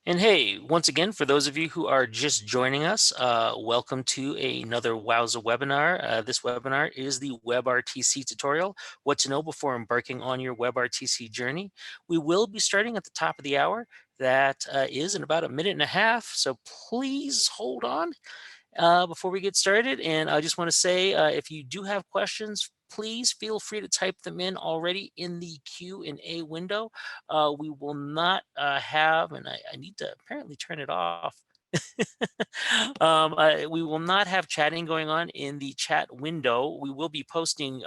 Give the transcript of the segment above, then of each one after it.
And hey, once again, for those of you who are just joining us, welcome to another Wowza webinar. This webinar is the WebRTC tutorial, what to know before embarking on your WebRTC journey. We will be starting at the top of the hour. That is in about a minute and a half, so please hold on before we get started. And I just want to say, if you do have questions, please feel free to type them in already in the Q&A window. We will not have, and I need to apparently turn it off. We will not have chatting going on in the chat window. We will be posting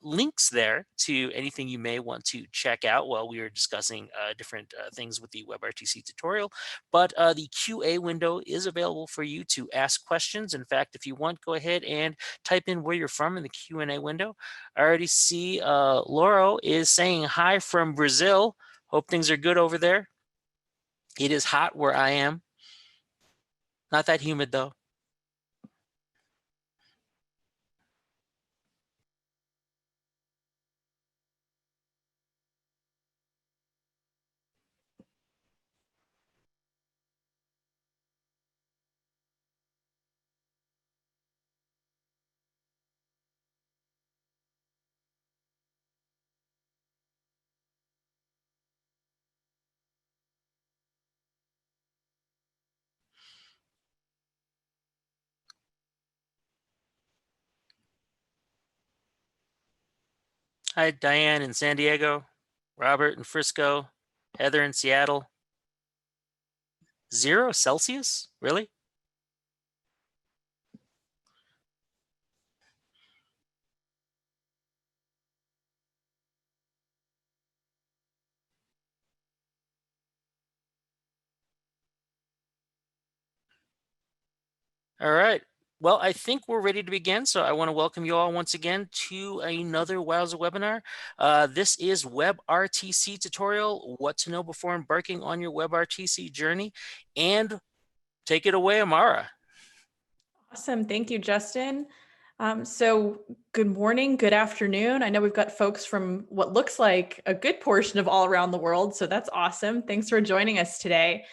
links there to anything you may want to check out while we are discussing different things with the WebRTC tutorial. But the QA window is available for you to ask questions. In fact, if you want, go ahead and type in where you're from in the Q&A window. I already see Lauro is saying hi from Brazil. Hope things are good over there. It is hot where I am. Not that humid though. Hi, Diane in San Diego, Robert in Frisco, Heather in Seattle. 0 Celsius? Really? All right. Well, I think we're ready to begin. So I want to welcome you all once again to another Wowza webinar. This is WebRTC tutorial, what to know before embarking on your WebRTC journey. And take it away, Amara. Awesome. Thank you, Justin. So good morning, good afternoon. I know we've got folks from what looks like a good portion of all around the world. So that's awesome. Thanks for joining us today.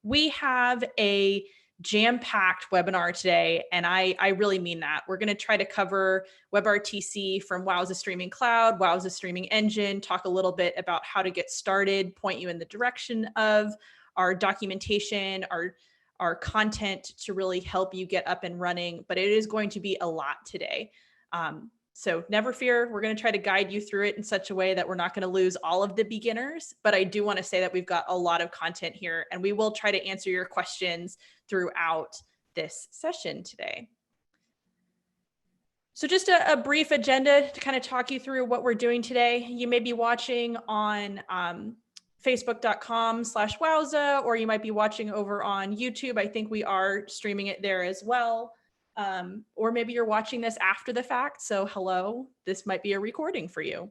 We have a jam-packed webinar today, and I really mean that. We're going to try to cover WebRTC from Wowza Streaming Cloud, Wowza Streaming Engine, talk a little bit about how to get started, point you in the direction of our documentation, our content to really help you get up and running, but it is going to be a lot today. So never fear, we're going to try to guide you through it in such a way that we're not going to lose all of the beginners, but I do want to say that we've got a lot of content here and we will try to answer your questions throughout this session today. So just a brief agenda to kind of talk you through what we're doing today. You may be watching on facebook.com/Wowza, or you might be watching over on YouTube. I think we are streaming it there as well. Or maybe you're watching this after the fact. So hello, this might be a recording for you.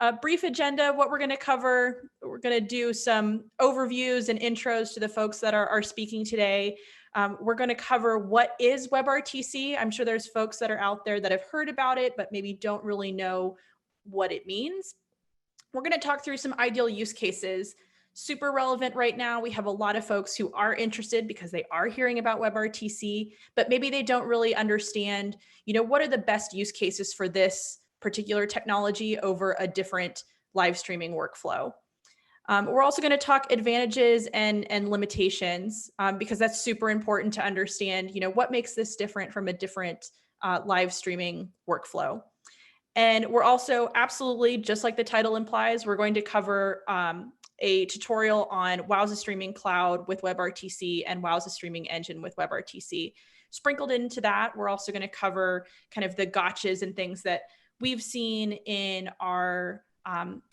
A brief agenda, what we're going to cover. We're going to do some overviews and intros to the folks that are speaking today. We're going to cover what is WebRTC. I'm sure there's folks that are out there that have heard about it, but maybe don't really know what it means. We're going to talk through some ideal use cases. Super relevant right now. We have a lot of folks who are interested because they are hearing about WebRTC, but maybe they don't really understand, what are the best use cases for this particular technology over a different live streaming workflow. We're also going to talk advantages and limitations because that's super important to understand, what makes this different from a different live streaming workflow. And we're also absolutely, just like the title implies, we're going to cover a tutorial on Wowza Streaming Cloud with WebRTC and Wowza Streaming Engine with WebRTC. Sprinkled into that, we're also going to cover kind of the gotchas and things that we've seen in our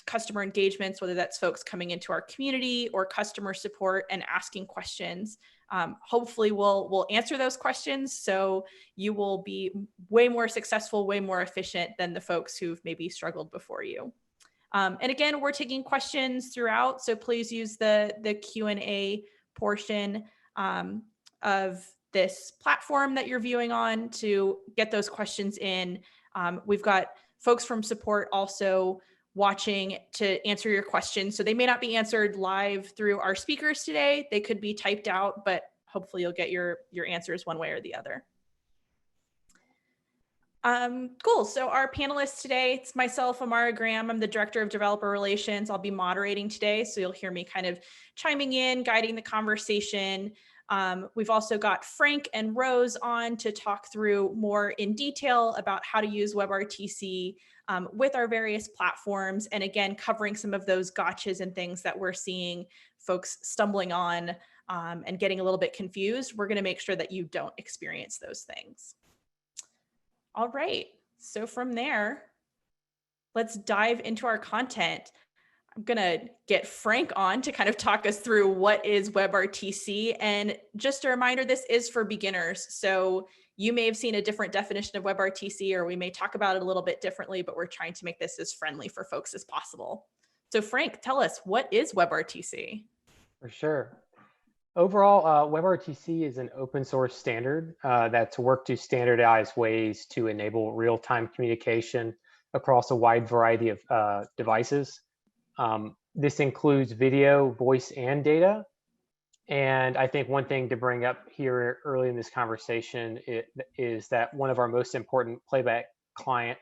customer engagements, whether that's folks coming into our community or customer support and asking questions. Hopefully we'll answer those questions so you will be way more successful, way more efficient than the folks who've maybe struggled before you. And again, we're taking questions throughout, so please use the Q&A portion of this platform that you're viewing on to get those questions in. We've got folks from support also watching to answer your questions. So they may not be answered live through our speakers today. They could be typed out, but hopefully you'll get your answers one way or the other. Cool. So our panelists today, it's myself, Amara Graham. I'm the Director of Developer Relations. I'll be moderating today. So you'll hear me kind of chiming in, guiding the conversation. We've also got Frank and Rose on to talk through more in detail about how to use WebRTC with our various platforms. And again, covering some of those gotchas and things that we're seeing folks stumbling on and getting a little bit confused. We're going to make sure that you don't experience those things. All right, so from there, let's dive into our content. I'm gonna get Frank on to kind of talk us through what is WebRTC. And just a reminder, this is for beginners. So you may have seen a different definition of WebRTC, or we may talk about it a little bit differently, but we're trying to make this as friendly for folks as possible. So Frank, tell us, what is WebRTC? For sure. Overall, WebRTC is an open source standard that's worked to standardize ways to enable real-time communication across a wide variety of devices. This includes video, voice, and data. And I think one thing to bring up here early in this conversation is that one of our most important playback client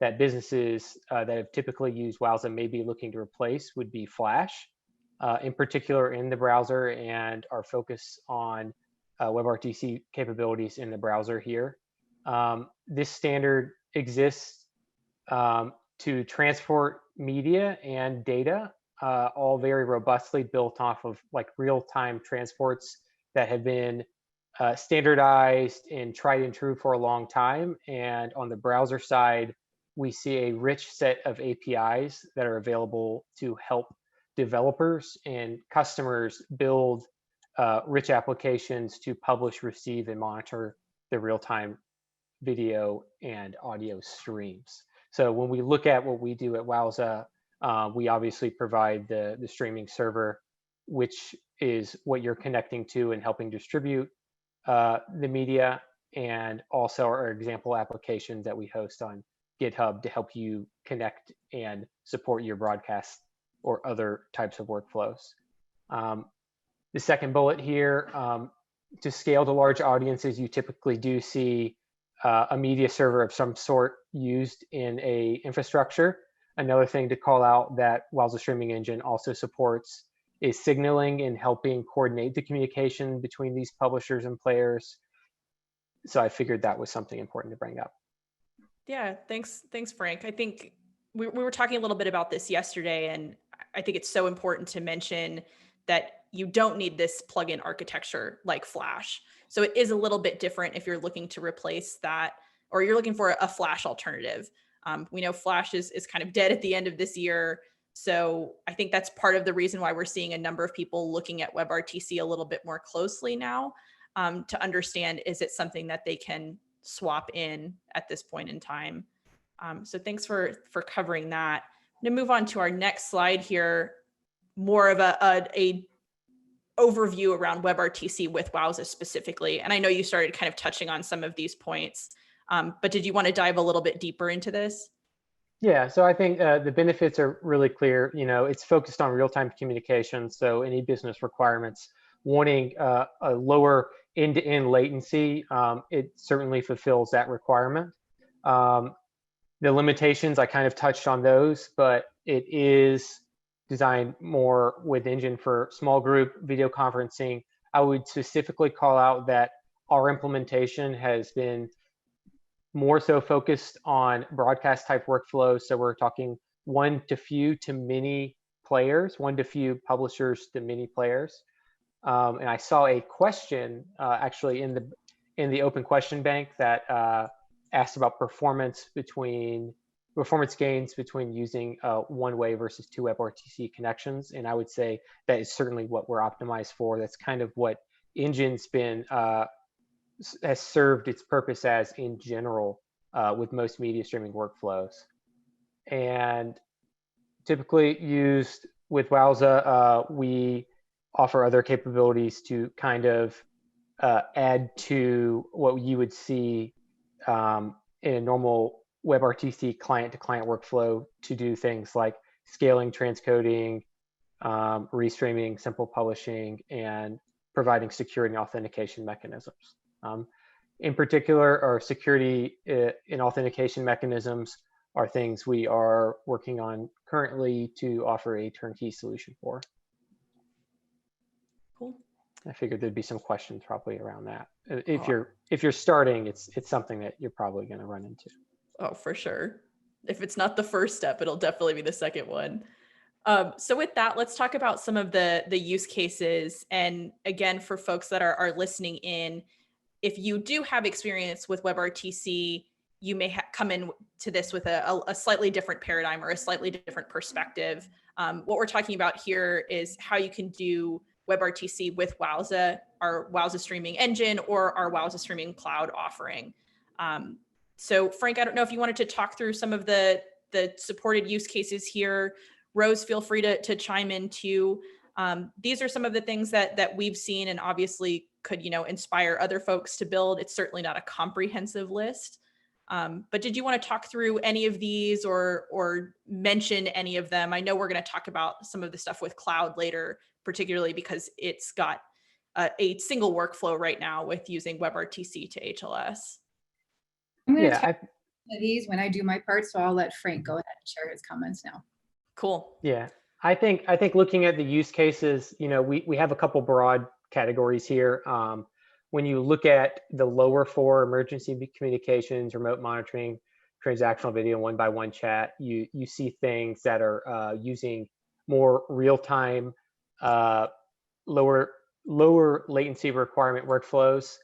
that businesses that have typically used Wowza may be looking to replace would be Flash. In particular in the browser, and our focus on WebRTC capabilities in the browser here. This standard exists to transport media and data, all very robustly built off of like real-time transports that have been standardized and tried and true for a long time. And on the browser side, we see a rich set of APIs that are available to help developers and customers build rich applications to publish, receive, and monitor the real-time video and audio streams. So when we look at what we do at Wowza, we obviously provide the streaming server, which is what you're connecting to and helping distribute the media, and also our example applications that we host on GitHub to help you connect and support your broadcast or other types of workflows. The second bullet here, to scale to large audiences, you typically do see a media server of some sort used in a infrastructure. Another thing to call out that Wowza Streaming Engine also supports is signaling and helping coordinate the communication between these publishers and players. So I figured that was something important to bring up. Yeah, thanks, Frank. I think we were talking a little bit about this yesterday, and I think it's so important to mention that you don't need this plugin architecture like Flash. So it is a little bit different if you're looking to replace that, or you're looking for a Flash alternative. We know Flash is kind of dead at the end of this year. So I think that's part of the reason why we're seeing a number of people looking at WebRTC a little bit more closely now, to understand, is it something that they can swap in at this point in time? So thanks for covering that. I'm gonna move on to our next slide here, more of a overview around WebRTC with Wowza specifically. And I know you started kind of touching on some of these points, but did you want to dive a little bit deeper into this? Yeah, so I think the benefits are really clear. You know, it's focused on real-time communication. So any business requirements wanting a lower end-to-end latency, it certainly fulfills that requirement. The limitations, I kind of touched on those, but it is designed more with Engine for small group video conferencing. I would specifically call out that our implementation has been more so focused on broadcast type workflows. So we're talking one to few to many players, one to few publishers to many players. And I saw a question actually in the open question bank that asked about performance gains between using one-way versus two WebRTC connections. And I would say that is certainly what we're optimized for. That's kind of what Engine's been has served its purpose as in general with most media streaming workflows. And typically used with Wowza, we offer other capabilities to kind of add to what you would see in a normal WebRTC client-to-client workflow to do things like scaling, transcoding, restreaming, simple publishing, and providing security and authentication mechanisms. In particular, our security and authentication mechanisms are things we are working on currently to offer a turnkey solution for. Cool. I figured there'd be some questions probably around that. If you're starting, it's something that you're probably going to run into. Oh, for sure. If it's not the first step, it'll definitely be the second one. So with that, let's talk about some of the use cases. And again, for folks that are listening in, if you do have experience with WebRTC, you may come in to this with a slightly different paradigm or a slightly different perspective. What we're talking about here is how you can do WebRTC with Wowza, our Wowza streaming engine, or our Wowza streaming cloud offering. So Frank, I don't know if you wanted to talk through some of the supported use cases here. Rose, feel free to chime in too. These are some of the things that we've seen and obviously could, inspire other folks to build. It's certainly not a comprehensive list. But did you want to talk through any of these or mention any of them? I know we're going to talk about some of the stuff with cloud later, particularly because it's got a single workflow right now with using WebRTC to HLS. I'm going to talk about these when I do my part, so I'll let Frank go ahead and share his comments now. Cool. Yeah, I think looking at the use cases, we have a couple broad categories here. When you look at the lower four, emergency communications, remote monitoring, transactional video, one-by-one chat, you see things that are using more real-time, lower latency requirement workflows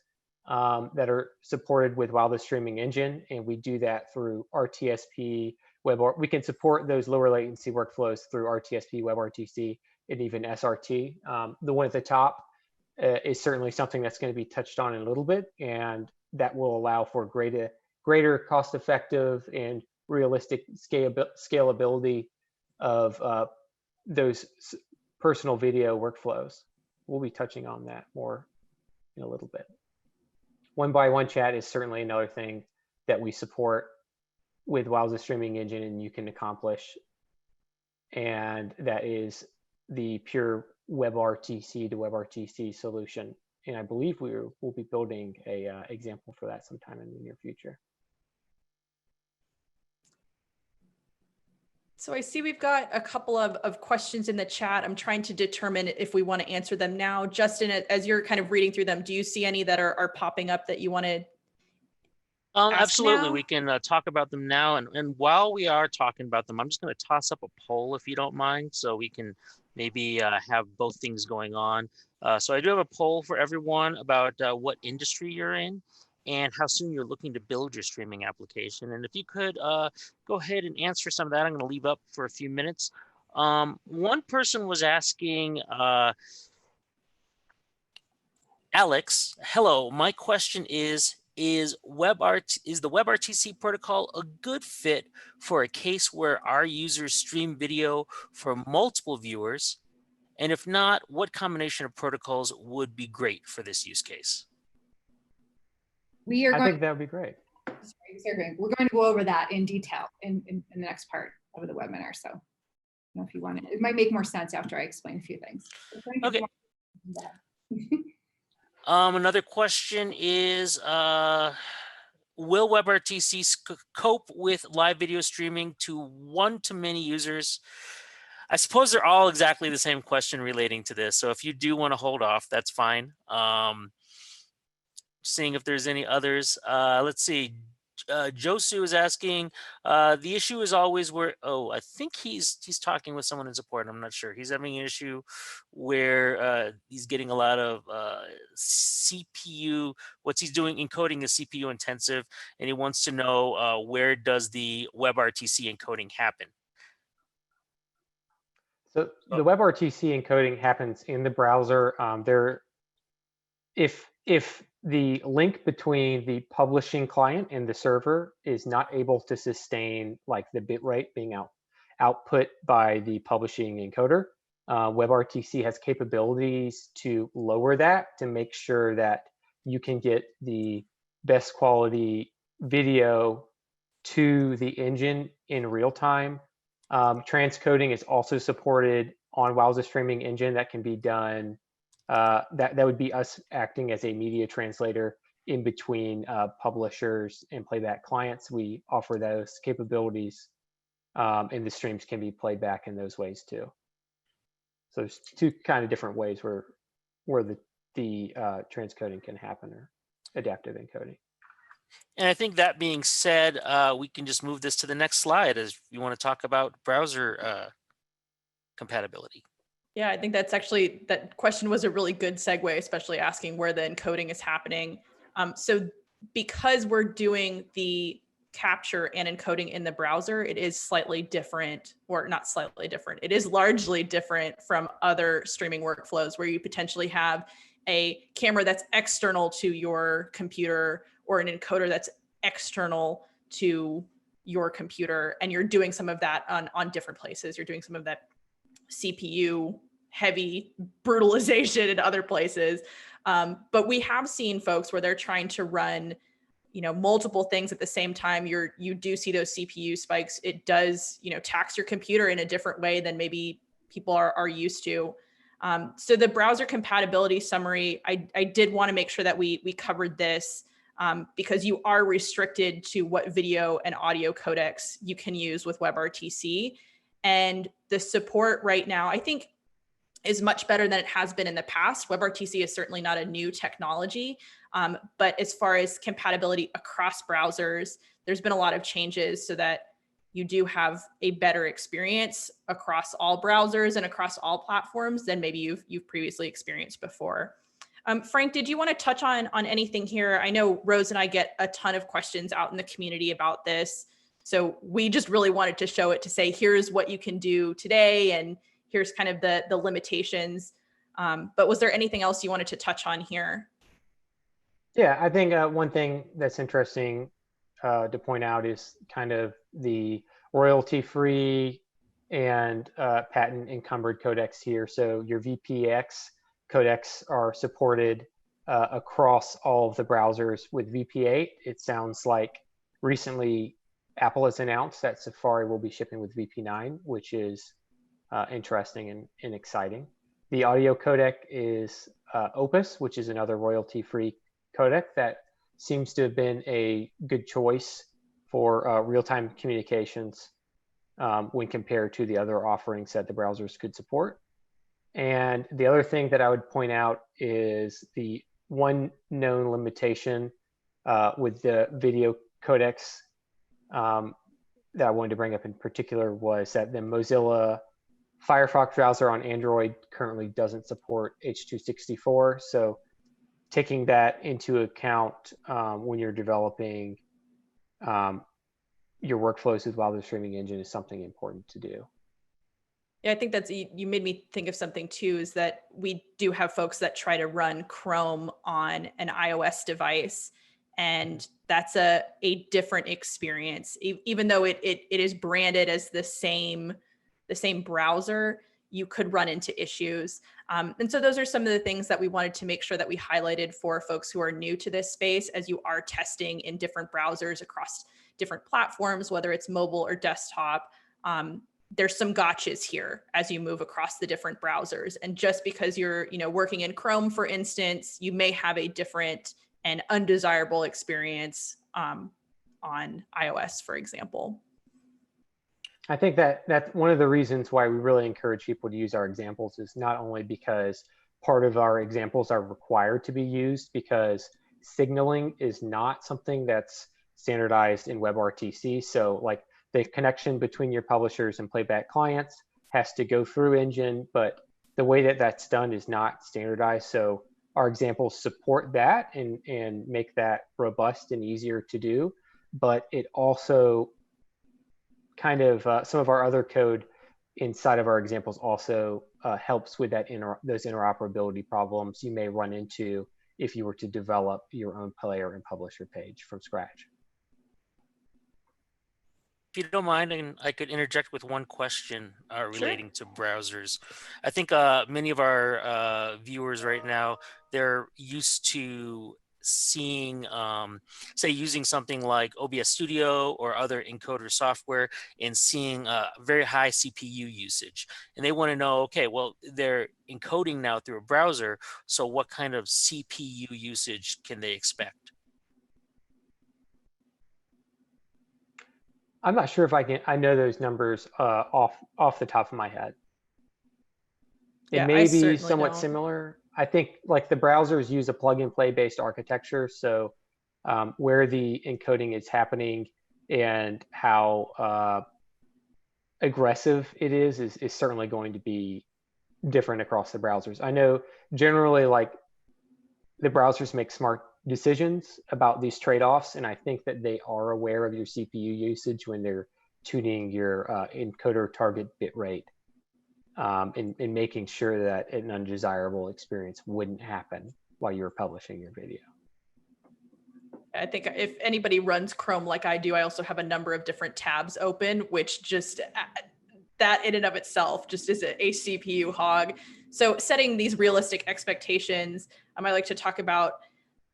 that are supported with Wowza streaming engine, and we do that through RTSP, we can support those lower latency workflows through RTSP, WebRTC, and even SRT. The one at the top is certainly something that's going to be touched on in a little bit, and that will allow for greater cost-effective and realistic scalability of those personal video workflows. We'll be touching on that more in a little bit. One-by-one chat is certainly another thing that we support with Wowza streaming engine and you can accomplish, and that is the pure WebRTC to WebRTC solution. And I believe we'll be building a example for that sometime in the near future. So I see we've got a couple of questions in the chat. I'm trying to determine if we want to answer them now. Justin, as you're kind of reading through them, do you see any that are popping up that you want to absolutely. now? We can talk about them now. And while we are talking about them, I'm just going to toss up a poll if you don't mind, so we can maybe have both things going on. So I do have a poll for everyone about what industry you're in and how soon you're looking to build your streaming application. And if you could go ahead and answer some of that, I'm going to leave up for a few minutes. One person was asking, Alex, hello, my question is the WebRTC protocol a good fit for a case where our users stream video for multiple viewers? And if not, what combination of protocols would be great for this use case? I think that would be great. We're going to go over that in detail in the next part of the webinar. So I don't know if you want it. It might make more sense after I explain a few things. Okay. Another question is, will WebRTC cope with live video streaming to one-to-many users? I suppose they're all exactly the same question relating to this. So if you do want to hold off, that's fine. Seeing if there's any others. Let's see. Josu is asking, the issue is always where, I think he's talking with someone in support. I'm not sure. He's having an issue where he's getting a lot of CPU, what he's doing, encoding is CPU intensive, and he wants to know where does the WebRTC encoding happen? So the WebRTC encoding happens in the browser. If the link between the publishing client and the server is not able to sustain like the bit rate being output by the publishing encoder, WebRTC has capabilities to lower that to make sure that you can get the best quality video to the engine in real time. Transcoding is also supported on Wowza streaming engine. That can be done. That would be us acting as a media translator in between publishers and playback clients. We offer those capabilities, and the streams can be played back in those ways too. So there's two kind of different ways where the transcoding can happen, or adaptive encoding. And I think that being said, we can just move this to the next slide as you want to talk about browser compatibility. Yeah, I think that's actually, that question was a really good segue, especially asking where the encoding is happening. So because we're doing the capture and encoding in the browser, it is slightly different, or not slightly different. It is largely different from other streaming workflows where you potentially have a camera that's external to your computer or an encoder that's external to your computer, and you're doing some of that on different places. You're doing some of that CPU heavy brutalization in other places. But we have seen folks where they're trying to run, multiple things at the same time. You do see those CPU spikes. It does, tax your computer in a different way than maybe people are used to. So the browser compatibility summary, I did want to make sure that we covered this, because you are restricted to what video and audio codecs you can use with WebRTC. And the support right now, I think, is much better than it has been in the past. WebRTC is certainly not a new technology, but as far as compatibility across browsers, there's been a lot of changes so that you do have a better experience across all browsers and across all platforms than maybe you've previously experienced before. Frank, did you want to touch on anything here? I know Rose and I get a ton of questions out in the community about this. So we just really wanted to show it to say, here's what you can do today, and here's kind of the limitations. But was there anything else you wanted to touch on here? Yeah, I think one thing that's interesting to point out is kind of the royalty-free and patent encumbered codecs here. So your VPX codecs are supported across all of the browsers with VP8. It sounds like recently Apple has announced that Safari will be shipping with VP9, which is interesting and exciting. The audio codec is Opus, which is another royalty-free codec that seems to have been a good choice for real-time communications when compared to the other offerings that the browsers could support. And the other thing that I would point out is the one known limitation with the video codecs that I wanted to bring up in particular was that the Mozilla Firefox browser on Android currently doesn't support H.264. So taking that into account when you're developing your workflows with Wowza Streaming Engine is something important to do. Yeah, I think that's, you made me think of something too, is that we do have folks that try to run Chrome on an iOS device, and that's a different experience. Even though it is branded as the same browser, you could run into issues. And so those are some of the things that we wanted to make sure that we highlighted for folks who are new to this space as you are testing in different browsers across different platforms, whether it's mobile or desktop. There's some gotchas here as you move across the different browsers. And just because you're working in Chrome, for instance, you may have a different and undesirable experience on iOS, for example. I think that's one of the reasons why we really encourage people to use our examples is not only because part of our examples are required to be used, because signaling is not something that's standardized in WebRTC. So like the connection between your publishers and playback clients has to go through Engine, but the way that that's done is not standardized. So our examples support that and make that robust and easier to do. But it also kind of some of our other code inside of our examples also helps with that those interoperability problems you may run into if you were to develop your own player and publisher page from scratch. If you don't mind, and I could interject with one question relating to browsers. I think many of our viewers right now, they're used to seeing, say, using something like OBS Studio or other encoder software and seeing very high CPU usage. And they want to know, okay, well, they're encoding now through a browser, so what kind of CPU usage can they expect? I'm not sure if I know those numbers off the top of my head. It Yeah, I may be certainly somewhat don't. similar. I think like the browsers use a plug and play based architecture. So where the encoding is happening and how aggressive it is certainly going to be different across the browsers. I know generally like the browsers make smart decisions about these trade-offs, and I think that they are aware of your CPU usage when they're tuning your encoder target bit rate and making sure that an undesirable experience wouldn't happen while you're publishing your video. I think if anybody runs Chrome like I do, I also have a number of different tabs open, which just that in and of itself just is a CPU hog. So setting these realistic expectations, I like to talk about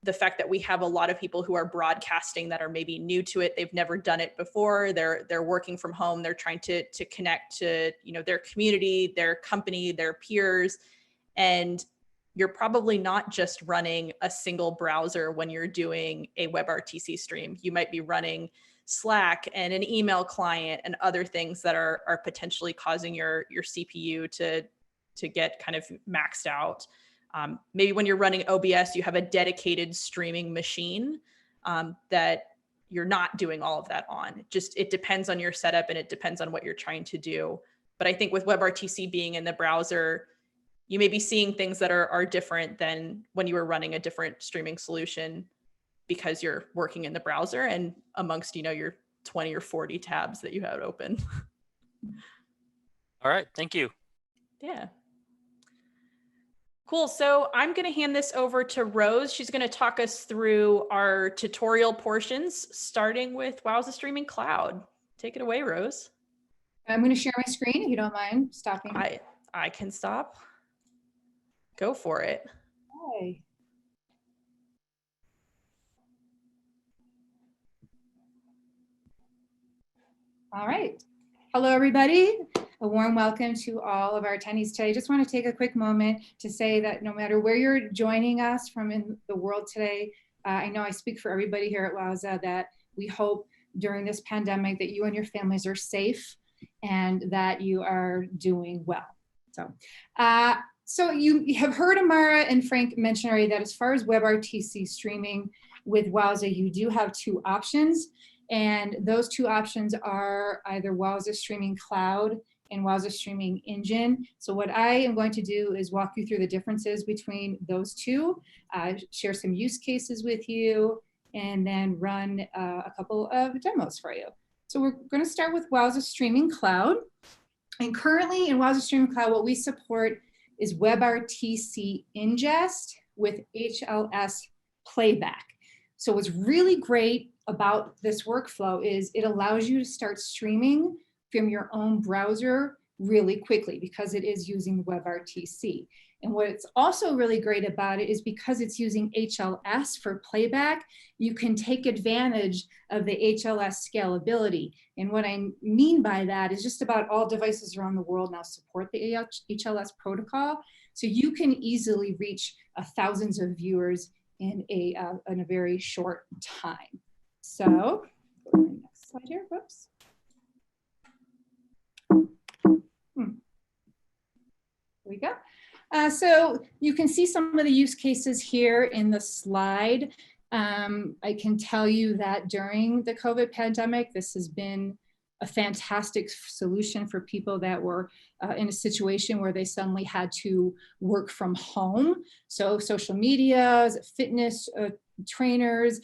the fact that we have a lot of people who are broadcasting that are maybe new to it. They've never done it before. They're working from home. They're trying to connect to, their community, their company, their peers. And you're probably not just running a single browser when you're doing a WebRTC stream. You might be running Slack and an email client and other things that are potentially causing your CPU to get kind of maxed out. Maybe when you're running OBS, you have a dedicated streaming machine that you're not doing all of that on. It depends on your setup and it depends on what you're trying to do. But I think with WebRTC being in the browser, you may be seeing things that are different than when you were running a different streaming solution because you're working in the browser and amongst, your 20 or 40 tabs that you have open. All right, thank you. Yeah. Cool. So I'm going to hand this over to Rose. She's going to talk us through our tutorial portions, starting with Wowza Streaming Cloud. Take it away, Rose. I'm going to share my screen if you don't mind stopping. I can stop. Go for it. Okay. All right. Hello, everybody. A warm welcome to all of our attendees today. I just want to take a quick moment to say that no matter where you're joining us from in the world today, I know I speak for everybody here at Wowza that we hope during this pandemic that you and your families are safe and that you are doing well. So you have heard Amara and Frank mention already that as far as WebRTC streaming with Wowza, you do have two options. And those two options are either Wowza Streaming Cloud and Wowza Streaming Engine. So what I am going to do is walk you through the differences between those two, share some use cases with you, and then run a couple of demos for you. So we're going to start with Wowza Streaming Cloud. And currently in Wowza Streaming Cloud, what we support is WebRTC ingest with HLS playback. So what's really great about this workflow is it allows you to start streaming from your own browser really quickly because it is using WebRTC. And what's also really great about it is because it's using HLS for playback, you can take advantage of the HLS scalability. And what I mean by that is just about all devices around the world now support the HLS protocol. So you can easily reach thousands of viewers in a very short time. So, next slide here, whoops. There we go. So you can see some of the use cases here in the slide. I can tell you that during the COVID pandemic, this has been a fantastic solution for people that were in a situation where they suddenly had to work from home. So social media, fitness trainers,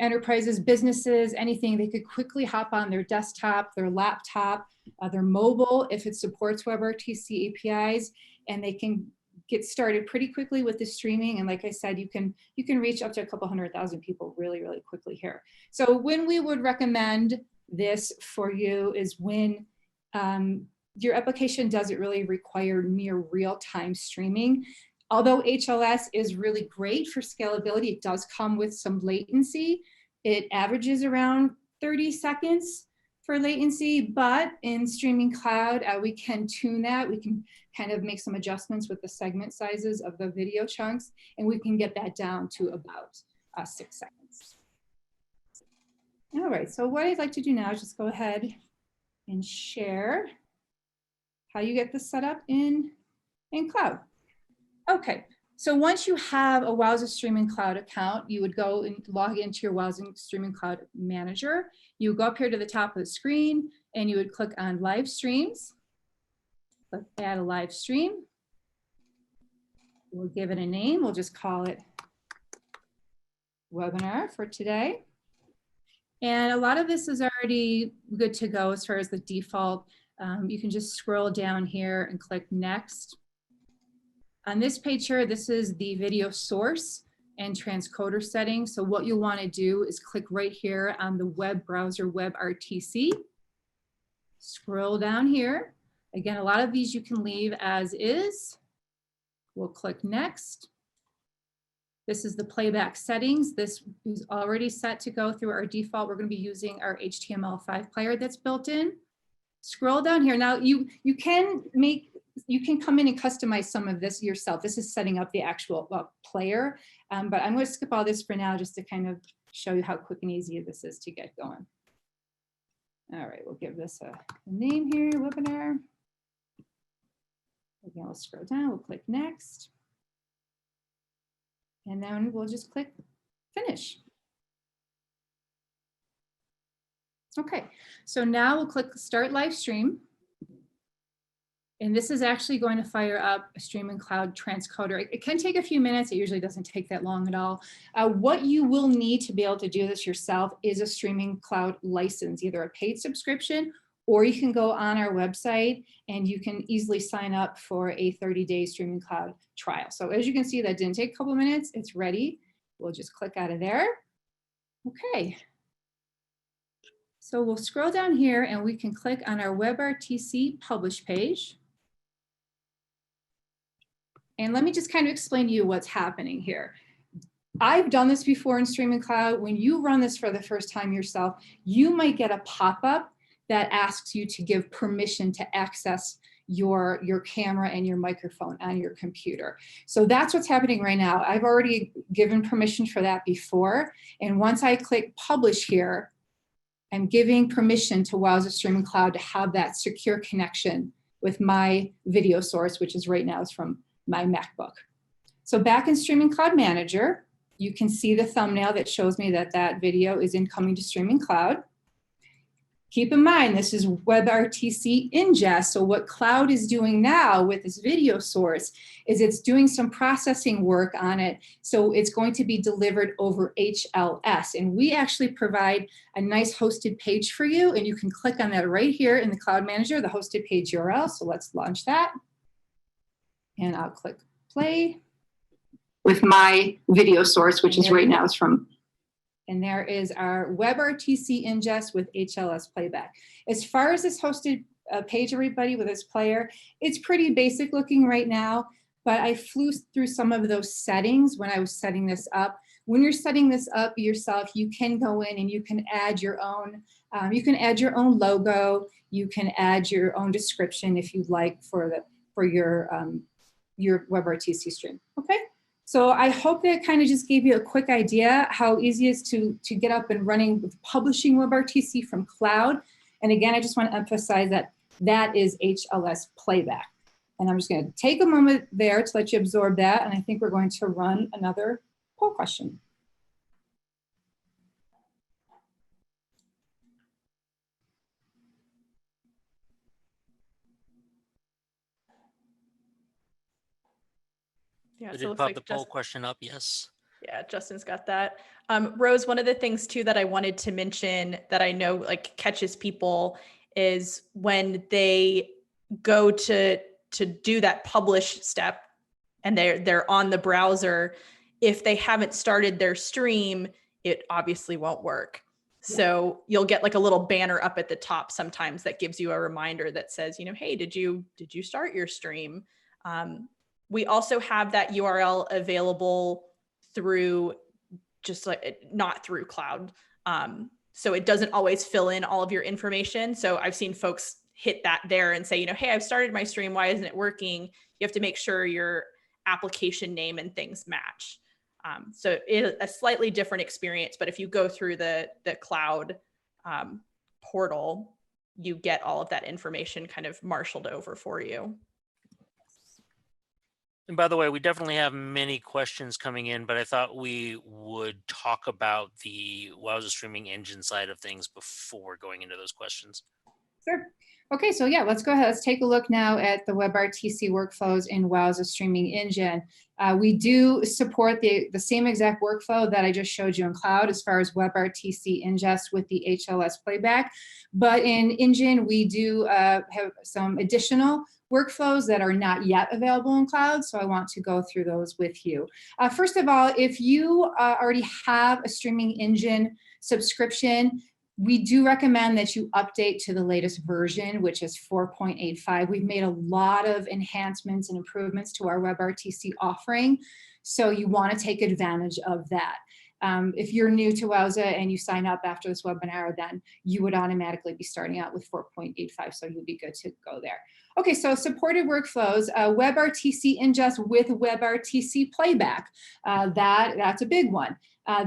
enterprises, businesses, anything, they could quickly hop on their desktop, their laptop, their mobile, if it supports WebRTC APIs, and they can get started pretty quickly with the streaming. And like I said, you can reach up to a couple 100,000 people really, really quickly here. So when we would recommend this for you is when your application doesn't really require near real-time streaming. Although HLS is really great for scalability, it does come with some latency. It averages around 30 seconds for latency, but in Streaming Cloud, we can tune that. We can kind of make some adjustments with the segment sizes of the video chunks, and we can get that down to about 6 seconds. All right, so what I'd like to do now is just go ahead and share how you get this set up in Cloud. Okay, so once you have a Wowza Streaming Cloud account, you would go and log into your Wowza Streaming Cloud Manager. You would go up here to the top of the screen and you would click on Live Streams. Click Add a Live Stream. We'll give it a name. We'll just call it Webinar for today. And a lot of this is already good to go as far as the default. You can just scroll down here and click Next. On this page here, this is the video source and transcoder settings. So what you'll want to do is click right here on the web browser WebRTC. Scroll down here. Again, a lot of these you can leave as is. We'll click Next. This is the playback settings. This is already set to go through our default. We're going to be using our HTML5 player that's built in. Scroll down here. Now you can come in and customize some of this yourself. This is setting up the actual player, but I'm going to skip all this for now just to kind of show you how quick and easy this is to get going. All right, we'll give this a name here, webinar. Again, we'll scroll down, we'll click Next. And then we'll just click Finish. Okay, so now we'll click Start Live Stream. And this is actually going to fire up a Streaming Cloud transcoder. It can take a few minutes. It usually doesn't take that long at all. What you will need to be able to do this yourself is a Streaming Cloud license, either a paid subscription, or you can go on our website and you can easily sign up for a 30-day Streaming Cloud trial. So as you can see, that didn't take a couple minutes. It's ready. We'll just click out of there. Okay. So we'll scroll down here and we can click on our WebRTC publish page. And let me just kind of explain to you what's happening here. I've done this before in Streaming Cloud. When you run this for the first time yourself, you might get a pop-up that asks you to give permission to access your camera and your microphone on your computer. So that's what's happening right now. I've already given permission for that before. And once I click publish here, I'm giving permission to Wowza Streaming Cloud to have that secure connection with my video source, which is right now is from my MacBook. So back in Streaming Cloud Manager, you can see the thumbnail that shows me that that video is incoming to Streaming Cloud. Keep in mind, this is WebRTC ingest. So what Cloud is doing now with this video source is it's doing some processing work on it. So it's going to be delivered over HLS. And we actually provide a nice hosted page for you. And you can click on that right here in the Cloud Manager, the hosted page URL. So let's launch that. And I'll click play with my video source, which is right now is from. And there is our WebRTC ingest with HLS playback. As far as this hosted page, everybody, with this player, it's pretty basic looking right now, but I flew through some of those settings when I was setting this up. When you're setting this up yourself, you can go in and you can add your own, logo. You can add your own description if you'd like for your WebRTC stream, okay? So I hope that kind of just gave you a quick idea how easy it is to get up and running with publishing WebRTC from Cloud. And again, I just want to emphasize that that is HLS playback. And I'm just going to take a moment there to let you absorb that. And I think we're going to run another poll question. Yeah, We so it did looks pop like the poll question up, yes. Yeah, Justin's got that. Rose, one of the things too that I wanted to mention that I know like catches people is when they go to do that publish step and they're on the browser, if they haven't started their stream, it obviously won't work. Yeah. So you'll get like a little banner up at the top sometimes that gives you a reminder that says, you know, hey, did you start your stream? We also have that URL available through just like not through cloud. So it doesn't always fill in all of your information. So I've seen folks hit that there and say, you know, hey, I've started my stream. Why isn't it working? You have to make sure your application name and things match. So it is a slightly different experience, but if you go through the cloud portal, you get all of that information kind of marshaled over for you. And by the way, we definitely have many questions coming in, but I thought we would talk about the Wowza streaming engine side of things before going into those questions. Sure. Okay, so yeah, let's go ahead. Let's take a look now at the WebRTC workflows in Wowza Streaming Engine. We do support the same exact workflow that I just showed you in cloud as far as WebRTC ingest with the HLS playback. But in Engine, we do have some additional workflows that are not yet available in cloud. So I want to go through those with you. First of all, if you already have a Streaming Engine subscription, we do recommend that you update to the latest version, which is 4.85. We've made a lot of enhancements and improvements to our WebRTC offering, so you want to take advantage of that. If you're new to Wowza and you sign up after this webinar, then you would automatically be starting out with 4.85, so you'll be good to go there. Okay, so supported workflows, WebRTC ingest with WebRTC playback. That's a big one.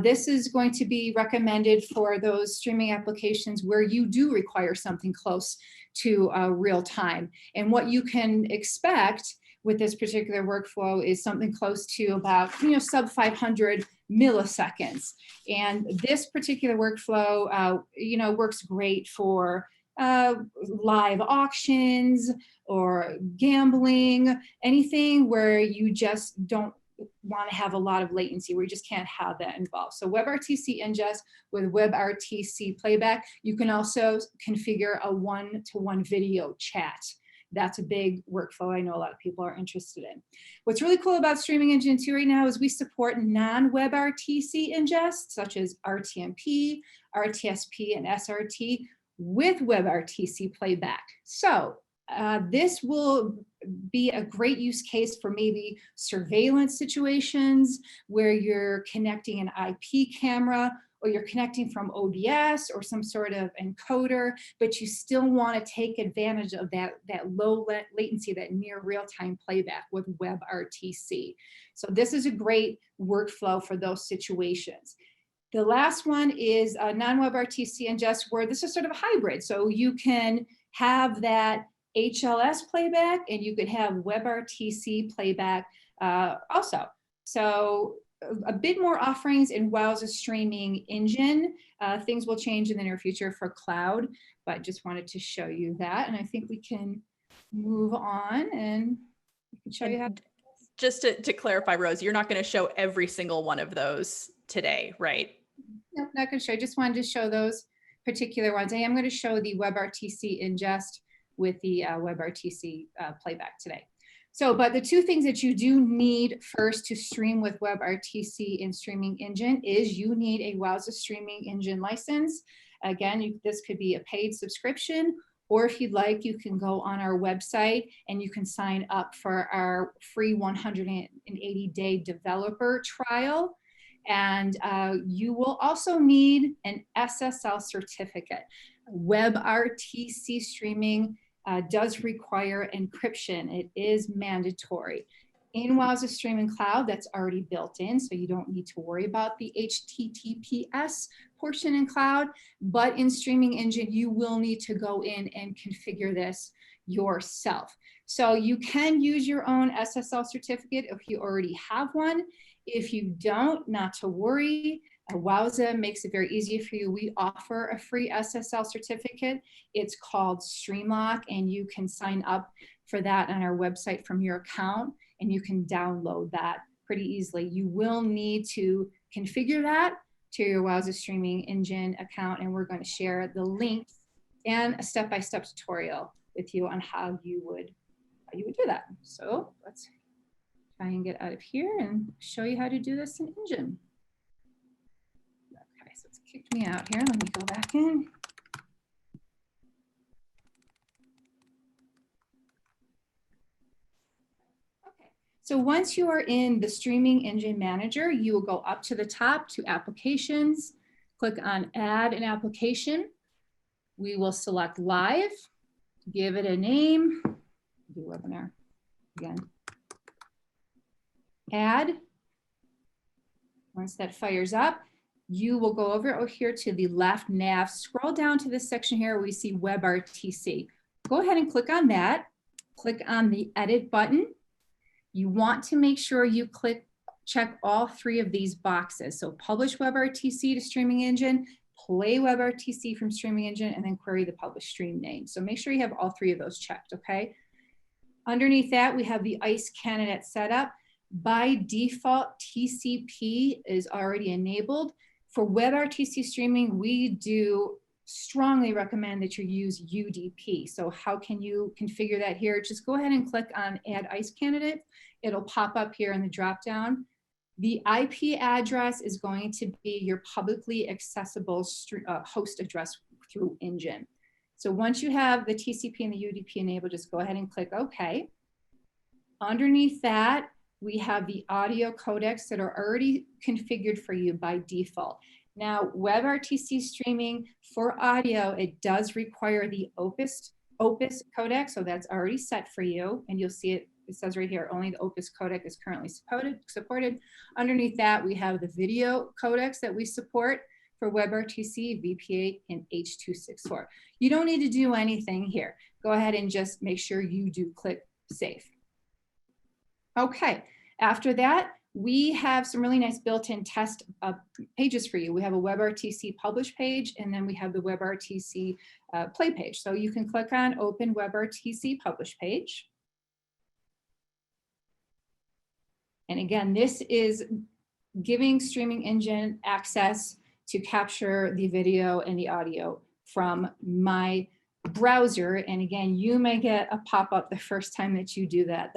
This is going to be recommended for those streaming applications where you do require something close to real time. And what you can expect with this particular workflow is something close to about, sub 500 milliseconds. And this particular workflow, works great for live auctions or gambling, anything where you just don't want to have a lot of latency, where you just can't have that involved. So WebRTC ingest with WebRTC playback. You can also configure a one-to-one video chat. That's a big workflow I know a lot of people are interested in. What's really cool about Streaming Engine 2 right now is we support non-WebRTC ingest, such as RTMP, RTSP, and SRT with WebRTC playback. So this will be a great use case for maybe surveillance situations where you're connecting an IP camera or you're connecting from OBS or some sort of encoder, but you still want to take advantage of that low latency, that near real-time playback with WebRTC. So this is a great workflow for those situations. The last one is non-WebRTC ingest, where this is sort of a hybrid. So you can have that HLS playback and you could have WebRTC playback also. So a bit more offerings in Wowza Streaming Engine. Things will change in the near future for cloud, but just wanted to show you that. And I think we can move on and we can show you how. Just to clarify, Rose, you're not going to show every single one of those today, right? No, not going to show. I just wanted to show those particular ones. I am going to show the WebRTC ingest with the WebRTC playback today. So, but the two things that you do need first to stream with WebRTC in Streaming Engine is you need a Wowza Streaming Engine license. Again, this could be a paid subscription, or if you'd like, you can go on our website and you can sign up for our free 180-day developer trial. And you will also need an SSL certificate. WebRTC streaming does require encryption. It is mandatory. In Wowza Streaming Cloud, that's already built in, so you don't need to worry about the HTTPS portion in cloud, but in Streaming Engine, you will need to go in and configure this yourself. So you can use your own SSL certificate if you already have one. If you don't, not to worry. Wowza makes it very easy for you. We offer a free SSL certificate. It's called Streamlock, and you can sign up for that on our website from your account, and you can download that pretty easily. You will need to configure that to your Wowza Streaming Engine account, and we're going to share the link and a step-by-step tutorial with you on how you would do that. So let's try and get out of here and show you how to do this in Engine. Okay, so it's kicked me out here. Let me go back in. Okay, So once you are in the Streaming Engine Manager, you will go up to the top to Applications, click on Add an Application. We will select Live, give it a name, do webinar again. Add. Once that fires up, you will go over here to the left nav, scroll down to this section here where we see WebRTC. Go ahead and click on that. Click on the Edit button. You want to make sure you check all three of these boxes. So publish WebRTC to Streaming Engine, play WebRTC from Streaming Engine, and then query the published stream name. So make sure you have all three of those checked, okay? Underneath that, we have the ICE candidate setup. By default, TCP is already enabled. For WebRTC streaming, we do strongly recommend that you use UDP. So how can you configure that here? Just go ahead and click on Add ICE Candidate. It'll pop up here in the dropdown. The IP address is going to be your publicly accessible host address through Engine. So once you have the TCP and the UDP enabled, just go ahead and click OK. Underneath that, we have the audio codecs that are already configured for you by default. Now, WebRTC streaming for audio, it does require the Opus codec, so that's already set for you, and you'll see it says right here, only the Opus codec is currently supported. Underneath that, we have the video codecs that we support for WebRTC, VP8, and H.264. You don't need to do anything here. Go ahead and just make sure you do click Save. Okay, after that, we have some really nice built-in test pages for you. We have a WebRTC publish page, and then we have the WebRTC play page. So you can click on Open WebRTC publish page. And again, this is giving Streaming Engine access to capture the video and the audio from my browser. And again, you may get a pop-up the first time that you do that,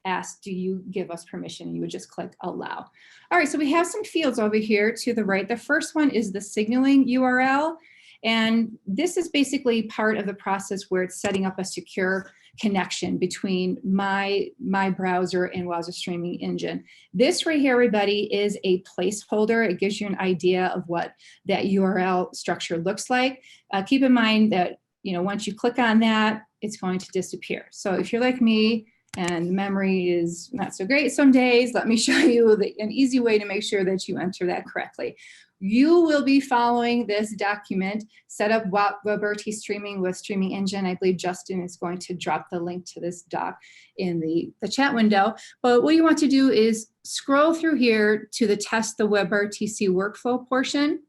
asks, do you give us permission? You would just click allow. All right, so we have some fields over here to the right. The first one is the signaling URL. And this is basically part of the process where it's setting up a secure connection between my browser and Wowza Streaming Engine. This right here, everybody, is a placeholder. It gives you an idea of what that URL structure looks like. Keep in mind that, you know, once you click on that, it's going to disappear. So if you're like me, and memory is not so great some days, let me show you an easy way to make sure that you enter that correctly. You will be following this document, set up WebRTC streaming with Streaming Engine. I believe Justin is going to drop the link to this doc in the chat window. But what you want to do is scroll through here to the test the WebRTC workflow portion.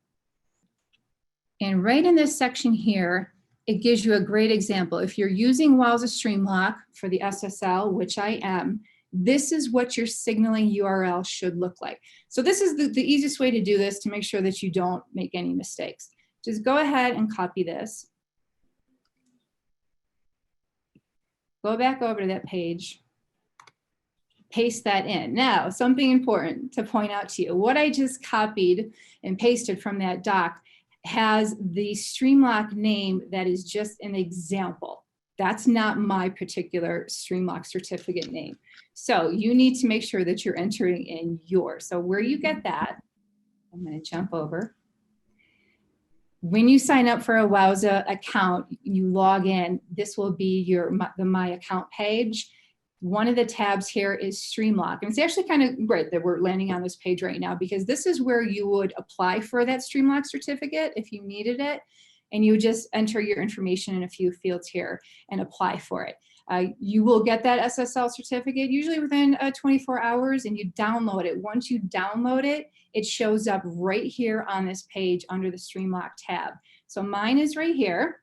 And right in this section here, it gives you a great example. If you're using Wowza Streamlock for the SSL, which I am, this is what your signaling URL should look like. So this is the easiest way to do this to make sure that you don't make any mistakes. Just go ahead and copy this. Go back over to that page. Paste that in. Now, something important to point out to you. What I just copied and pasted from that doc has the Streamlock name that is just an example. That's not my particular Streamlock certificate name. So you need to make sure that you're entering in yours. So where you get that, I'm going to jump over. When you sign up for a Wowza account, you log in, this will be the My Account page. One of the tabs here is Streamlock. And it's actually kind of great that we're landing on this page right now, because this is where you would apply for that Streamlock certificate if you needed it. And you would just enter your information in a few fields here and apply for it. You will get that SSL certificate usually within 24 hours, and you download it. Once you download it, it shows up right here on this page under the Streamlock tab. So mine is right here.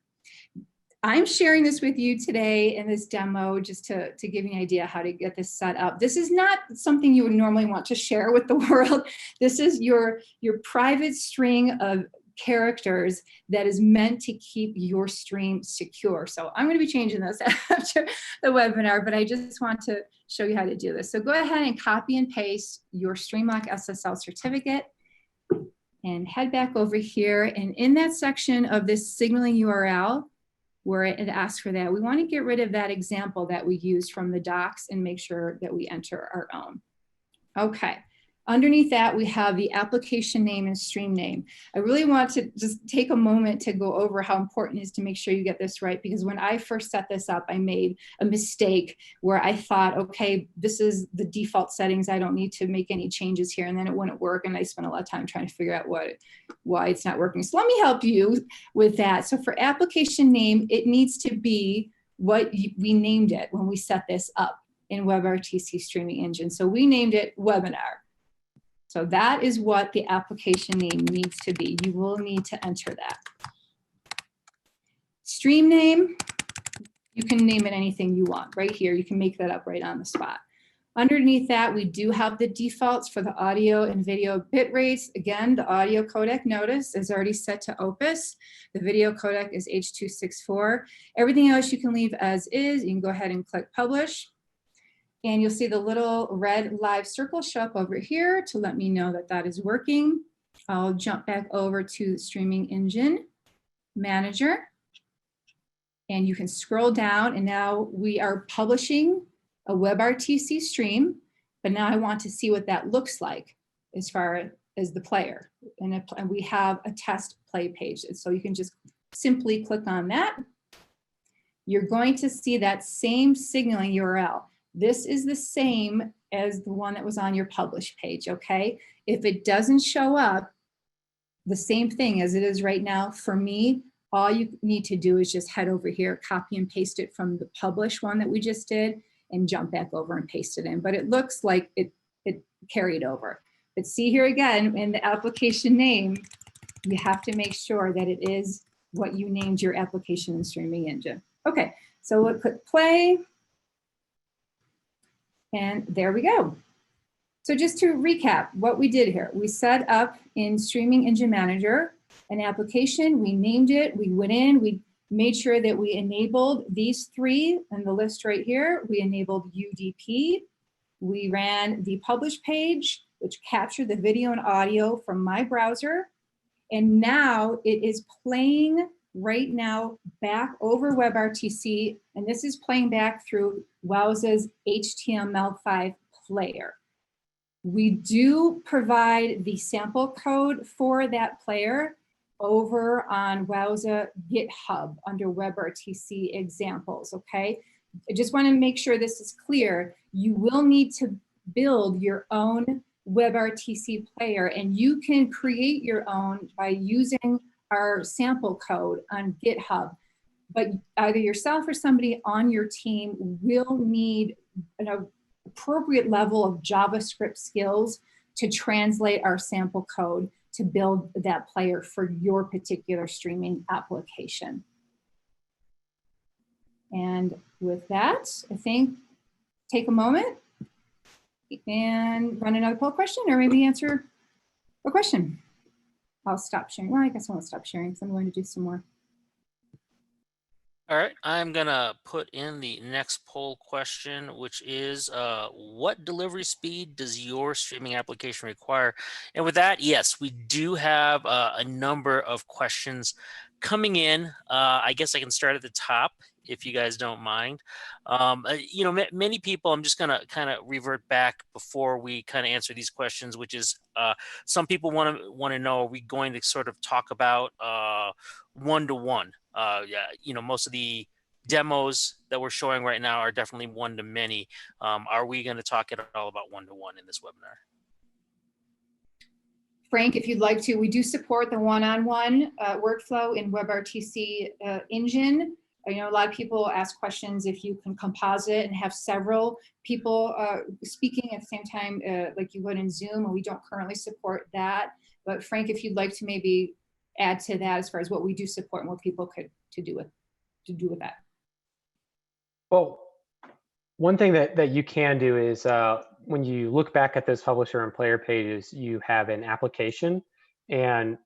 I'm sharing this with you today in this demo just to give you an idea how to get this set up. This is not something you would normally want to share with the world. This is your private string of characters that is meant to keep your stream secure. So I'm going to be changing this after the webinar, but I just want to show you how to do this. So go ahead and copy and paste your Streamlock SSL certificate and head back over here. And in that section of this signaling URL, where it asks for that. We want to get rid of that example that we used from the docs and make sure that we enter our own. Okay. Underneath that, we have the application name and stream name. I really want to just take a moment to go over how important it is to make sure you get this right, because when I first set this up, I made a mistake where I thought, okay, this is the default settings. I don't need to make any changes here. And then it wouldn't work. And I spent a lot of time trying to figure out why it's not working. So let me help you with that. So for application name, it needs to be what we named it when we set this up in WebRTC streaming engine. So we named it webinar. So that is what the application name needs to be. You will need to enter that. Stream name, you can name it anything you want. Right here, you can make that up right on the spot. Underneath that, we do have the defaults for the audio and video bit rates. Again, the audio codec, notice, is already set to Opus. The video codec is H.264. Everything else you can leave as is. You can go ahead and click Publish. And you'll see the little red live circle show up over here to let me know that that is working. I'll jump back over to the Streaming Engine Manager. And you can scroll down, and now we are publishing a WebRTC stream, but now I want to see what that looks like as far as the player. And we have a test play page. So you can just simply click on that. You're going to see that same signaling URL. This is the same as the one that was on your publish page, okay? If it doesn't show up, the same thing as it is right now, for me, all you need to do is just head over here, copy and paste it from the publish one that we just did, and jump back over and paste it in. But it looks like it carried over. But see here again, in the application name, you have to make sure that it is what you named your application and streaming engine. Okay, so we'll click play. And there we go. So just to recap what we did here, we set up in Streaming Engine Manager an application, we named it, we went in, we made sure that we enabled these three in the list right here. We enabled UDP, we ran the publish page, which captured the video and audio from my browser. And now it is playing right now back over WebRTC, and this is playing back through Wowza's HTML5 player. We do provide the sample code for that player over on Wowza GitHub under WebRTC examples, okay? I just want to make sure this is clear. You will need to build your own WebRTC player, and you can create your own by using our sample code on GitHub, but either yourself or somebody on your team will need an appropriate level of JavaScript skills to translate our sample code to build that player for your particular streaming application. And with that, I think take a moment and run another poll question, or maybe answer a question. I'll stop sharing. Well, I guess I won't stop sharing because I'm going to do some more. All right, I'm gonna put in the next poll question, which is what delivery speed does your streaming application require? And with that, yes, we do have a number of questions coming in. I guess I can start at the top if you guys don't mind. You know, many people, I'm just gonna kind of revert back before we kind of answer these questions, which is some people want to know, are we going to sort of talk about one-to-one? Yeah, you know, most of the demos that we're showing right now are definitely one-to-many. Are we going to talk at all about one-to-one in this webinar? Frank, if you'd like to, we do support the one-on-one workflow in WebRTC engine. I know a lot of people ask questions if you can composite and have several people speaking at the same time like you would in Zoom, and we don't currently support that. But Frank, if you'd like to maybe add to that as far as what we do support and what people could do with that. Well, one thing that you can do is when you look back at those publisher and player pages, you have an application, and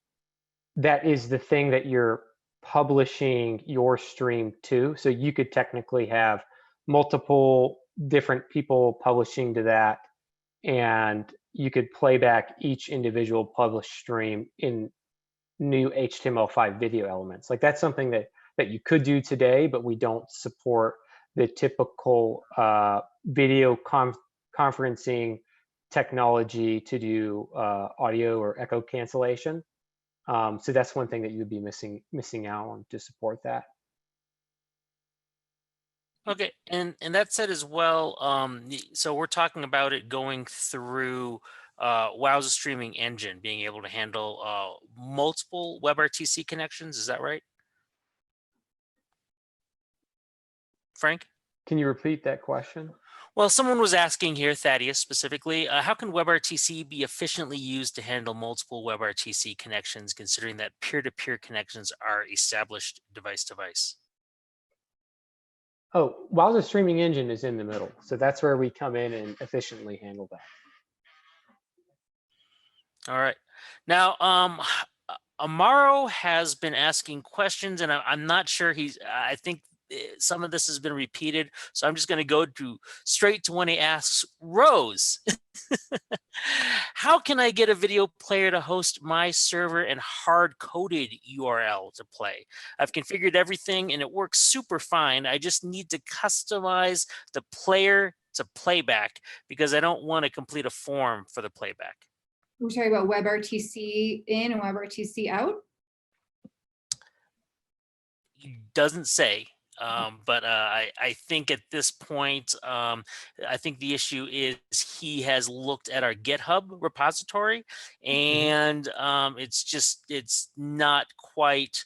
that is the thing that you're publishing your stream to. So you could technically have multiple different people publishing to that, and you could play back each individual published stream in new HTML5 video elements. Like that's something that that you could do today, but we don't support the typical video conferencing technology to do audio or echo cancellation. So that's one thing that you would be missing out on to support that. Okay, and that said as well, so we're talking about it going through Wowza streaming engine, being able to handle multiple WebRTC connections. Is that right, Frank? Can you repeat that question? Well, someone was asking here, Thaddeus specifically, how can WebRTC be efficiently used to handle multiple WebRTC connections, considering that peer-to-peer connections are established device-to-device? Oh, Wowza streaming engine is in the middle. So that's where we come in and efficiently handle that. All right. Now, Amaro has been asking questions, and I'm not sure I think some of this has been repeated, so I'm just going to go straight to when he asks, Rose, how can I get a video player to host my server and hard-coded URL to play? I've configured everything and it works super fine. I just need to customize the player to playback because I don't want to complete a form for the playback. We're talking about WebRTC in and WebRTC out? He doesn't say, but I think at this point, I think the issue is he has looked at our GitHub repository, and it's not quite.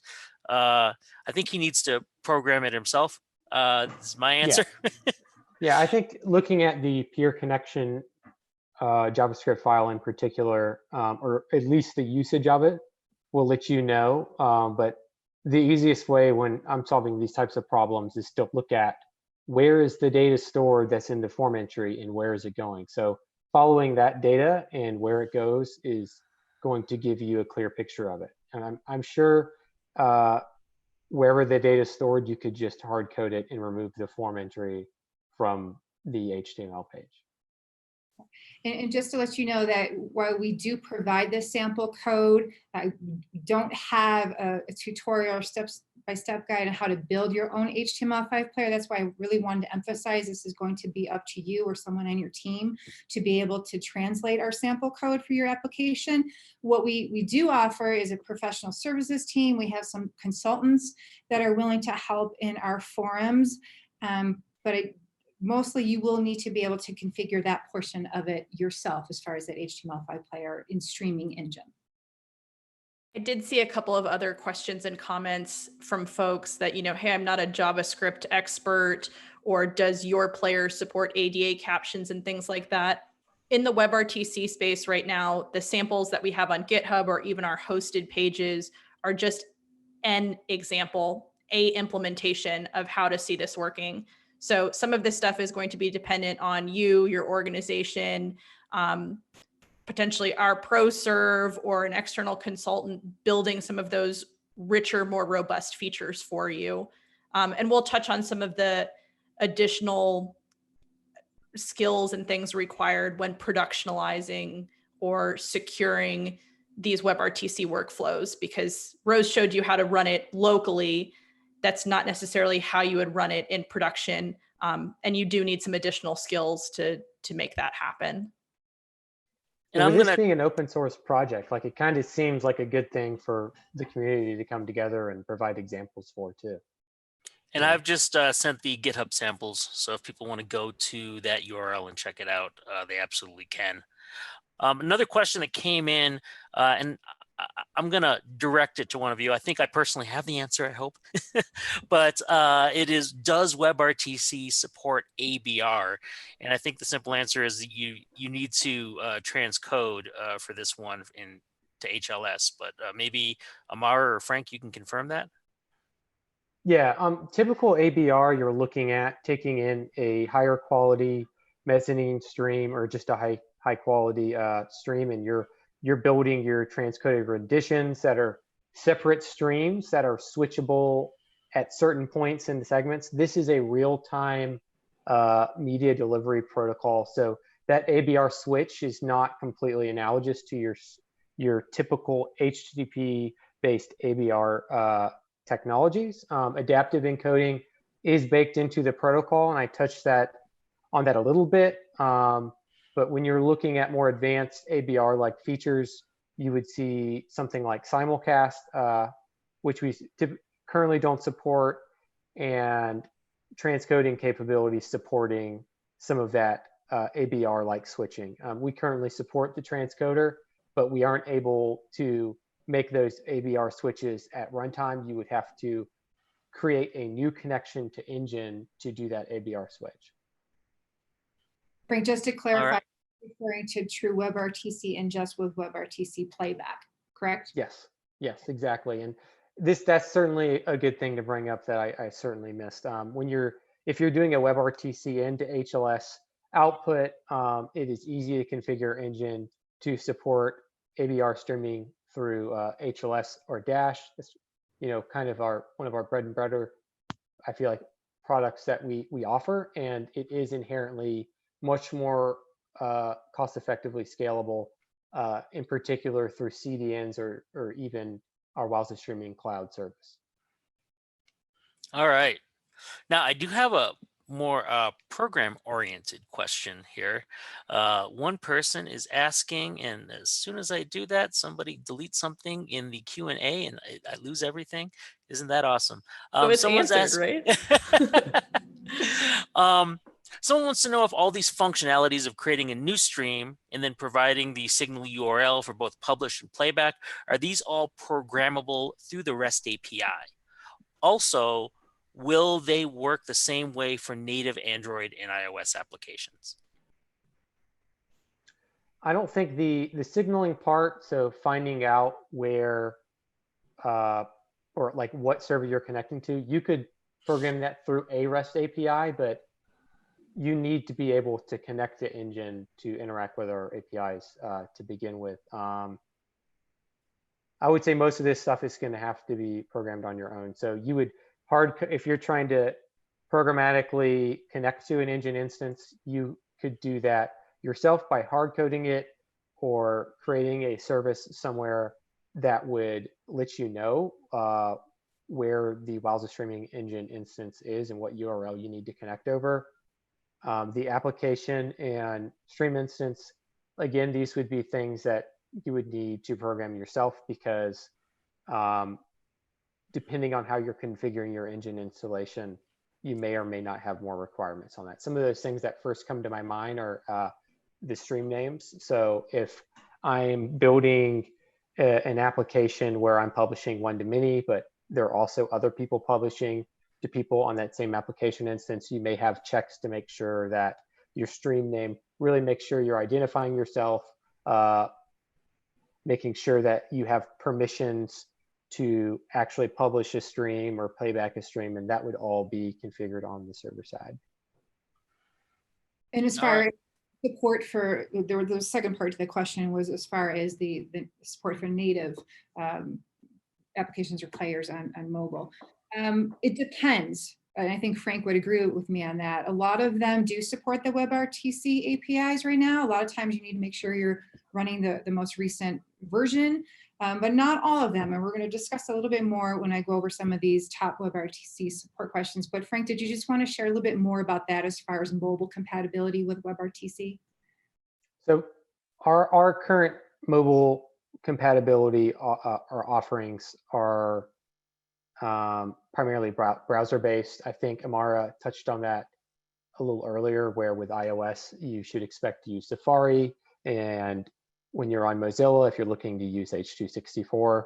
I think he needs to program it himself. This is my answer. Yeah, I think looking at the peer connection JavaScript file in particular, or at least the usage of it, will let you know. But the easiest way when I'm solving these types of problems is to look at where is the data stored that's in the form entry and where is it going. So following that data and where it goes is going to give you a clear picture of it. And I'm sure wherever the data is stored, you could just hard code it and remove the form entry from the HTML page. And just to let you know that while we do provide this sample code, I don't have a tutorial or step-by-step guide on how to build your own HTML5 player. That's why I really wanted to emphasize this is going to be up to you or someone on your team to be able to translate our sample code for your application. What we do offer is a professional services team. We have some consultants that are willing to help in our forums, mostly you will need to be able to configure that portion of it yourself as far as that HTML5 player in streaming engine. I did see a couple of other questions and comments from folks that, hey, I'm not a JavaScript expert, or does your player support ADA captions and things like that? In the WebRTC space right now, the samples that we have on GitHub or even our hosted pages are just an example, a implementation of how to see this working. So some of this stuff is going to be dependent on you, your organization, potentially our pro serve or an external consultant building some of those richer, more robust features for you. And we'll touch on some of the additional skills and things required when productionalizing or securing these WebRTC workflows, because Rose showed you how to run it locally. That's not necessarily how you would run it in production. And you do need some additional skills to make that happen. And with this being an open source project, like it kind of seems like a good thing for the community to come together and provide examples for too. And I've just sent the GitHub samples. So if people want to go to that URL and check it out, they absolutely can. Another question that came in, and I'm going to direct it to one of you. I think I personally have the answer, I hope. But it is, does WebRTC support ABR? And I think the simple answer is that you need to transcode for this one to HLS. But maybe Amar or Frank, you can confirm that? Yeah, typical ABR, you're looking at taking in a higher quality mezzanine stream or just a high quality stream, and you're building your transcoded renditions that are separate streams that are switchable at certain points in the segments. This is a real-time media delivery protocol. So that ABR switch is not completely analogous to your typical HTTP-based ABR technologies. Adaptive encoding is baked into the protocol, and I touched on that a little bit. But when you're looking at more advanced ABR-like features, you would see something like simulcast, which we currently don't support, and transcoding capabilities supporting some of that ABR-like switching. We currently support the transcoder, but we aren't able to make those ABR switches at runtime. You would have to create a new connection to engine to do that ABR switch. Frank, just to clarify, right. referring to true WebRTC ingest with WebRTC playback, correct? Yes, exactly. And that's certainly a good thing to bring up that I certainly missed. If you're doing a WebRTC into HLS output, it is easy to configure engine to support ABR streaming through HLS or Dash. It's, kind of one of our bread and butter, I feel like, products that we offer, and it is inherently much more cost effectively scalable, in particular through CDNs or even our Wowza streaming cloud service. All right. Now, I do have a more program-oriented question here. One person is asking, and as soon as I do that, somebody deletes something in the Q&A, and I lose everything. Isn't that awesome? So it's Someone's answered, right? Someone wants to know if all these functionalities of creating a new stream and then providing the signal URL for both publish and playback, are these all programmable through the REST API? Also, will they work the same way for native Android and iOS applications? I don't think the signaling part, so finding out where or like what server you're connecting to, you could program that through a REST API, but you need to be able to connect the engine to interact with our APIs to begin with. I would say most of this stuff is going to have to be programmed on your own. So you would if you're trying to programmatically connect to an engine instance, you could do that yourself by hard coding it or creating a service somewhere that would let you know where the Wowza streaming engine instance is and what URL you need to connect over. The application and stream instance, again, these would be things that you would need to program yourself because depending on how you're configuring your engine installation, you may or may not have more requirements on that. Some of those things that first come to my mind are the stream names. So if I'm building an application where I'm publishing one-to-many, but there are also other people publishing to people on that same application instance, you may have checks to make sure that your stream name really makes sure you're identifying yourself, making sure that you have permissions to actually publish a stream or playback a stream, and that would all be configured on the server side. And as far as support for, the second part to the question was as far as the support for native applications or players on mobile. It depends. And I think Frank would agree with me on that. A lot of them do support the WebRTC APIs right now. A lot of times you need to make sure you're running the most recent version, but not all of them. And we're going to discuss a little bit more when I go over some of these top WebRTC support questions. But Frank, did you just want to share a little bit more about that as far as mobile compatibility with WebRTC? So our current mobile compatibility our offerings are primarily browser-based. I think Amara touched on that a little earlier, where with iOS, you should expect to use Safari. And when you're on Mozilla, if you're looking to use H.264,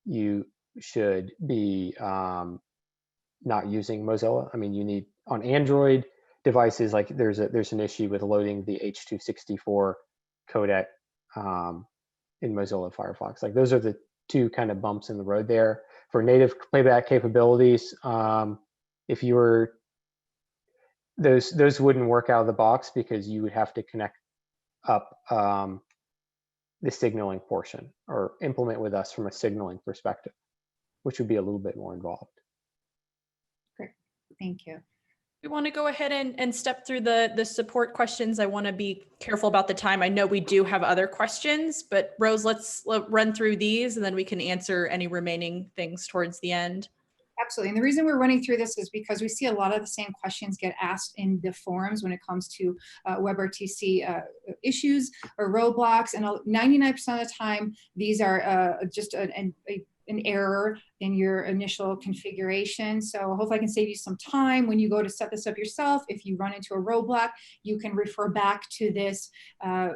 you should be not using Mozilla. I mean, you need, on Android devices, like there's an issue with loading the H.264 codec in Mozilla Firefox. Like those are the two kind of bumps in the road there. For native playback capabilities, if you were, those wouldn't work out of the box because you would have to connect up the signaling portion or implement with us from a signaling perspective, which would be a little bit more involved. Great, thank you. We want to go ahead and step through the support questions. I want to be careful about the time. I know we do have other questions, but Rose, let's run through these and then we can answer any remaining things towards the end. Absolutely. And the reason we're running through this is because we see a lot of the same questions get asked in the forums when it comes to WebRTC issues or roadblocks. And 99% of the time, these are just an error in your initial configuration. So hopefully I can save you some time when you go to set this up yourself. If you run into a roadblock, you can refer back to this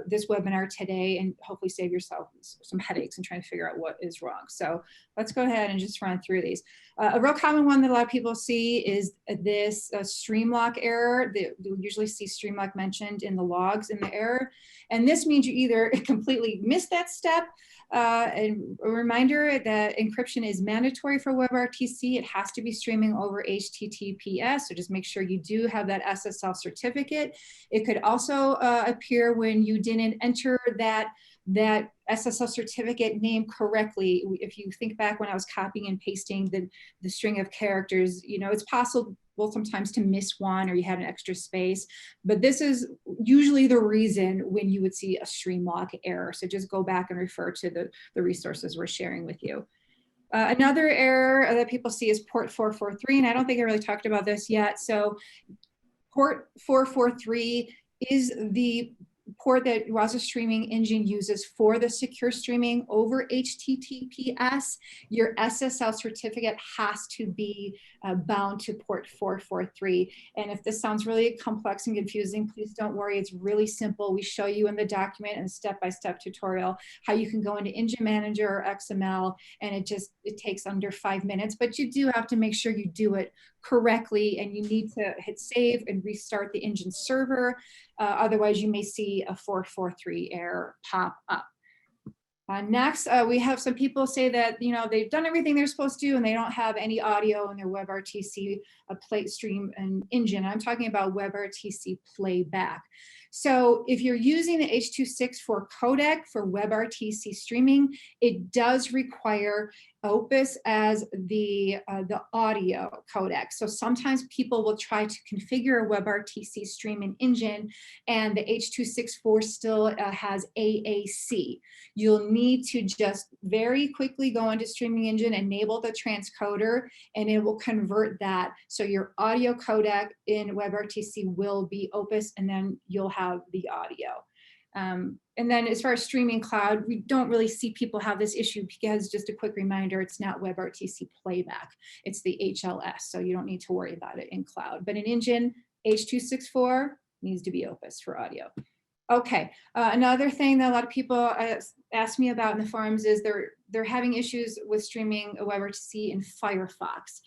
this webinar today and hopefully save yourself some headaches and trying to figure out what is wrong. So let's go ahead and just run through these. A real common one that a lot of people see is this stream lock error. You'll usually see stream lock mentioned in the logs in the error. And this means you either completely missed that step. And a reminder that encryption is mandatory for WebRTC. It has to be streaming over HTTPS, so just make sure you do have that SSL certificate. It could also appear when you didn't enter that SSL certificate name correctly. If you think back when I was copying and pasting the string of characters, you know, it's possible sometimes to miss one or you had an extra space, but this is usually the reason when you would see a stream lock error. So just go back and refer to the resources we're sharing with you. Another error that people see is port 443, and I don't think I really talked about this yet. So port 443 is the port that Wowza Streaming Engine uses for the secure streaming over HTTPS. Your SSL certificate has to be bound to port 443. And if this sounds really complex and confusing, please don't worry, it's really simple. We show you in the document and step-by-step tutorial how you can go into Engine Manager or XML, and it takes under 5 minutes, but you do have to make sure you do it correctly, and you need to hit save and restart the engine server. Otherwise, you may see a 443 error pop up. Next, we have some people say that, you know, they've done everything they're supposed to and they don't have any audio in their WebRTC play stream and engine. I'm talking about WebRTC playback. So if you're using the H.264 codec for WebRTC streaming, it does require Opus as the audio codec. So sometimes people will try to configure a WebRTC streaming engine and the H.264 still has AAC. You'll need to just very quickly go into streaming engine, enable the transcoder, and it will convert that. So your audio codec in WebRTC will be Opus, and then you'll have the audio. And then as far as streaming cloud, we don't really see people have this issue because, just a quick reminder, it's not WebRTC playback. It's the HLS, so you don't need to worry about it in cloud. But in engine, H.264 needs to be Opus for audio. Okay, another thing that a lot of people ask me about in the forums is they're having issues with streaming a WebRTC in Firefox.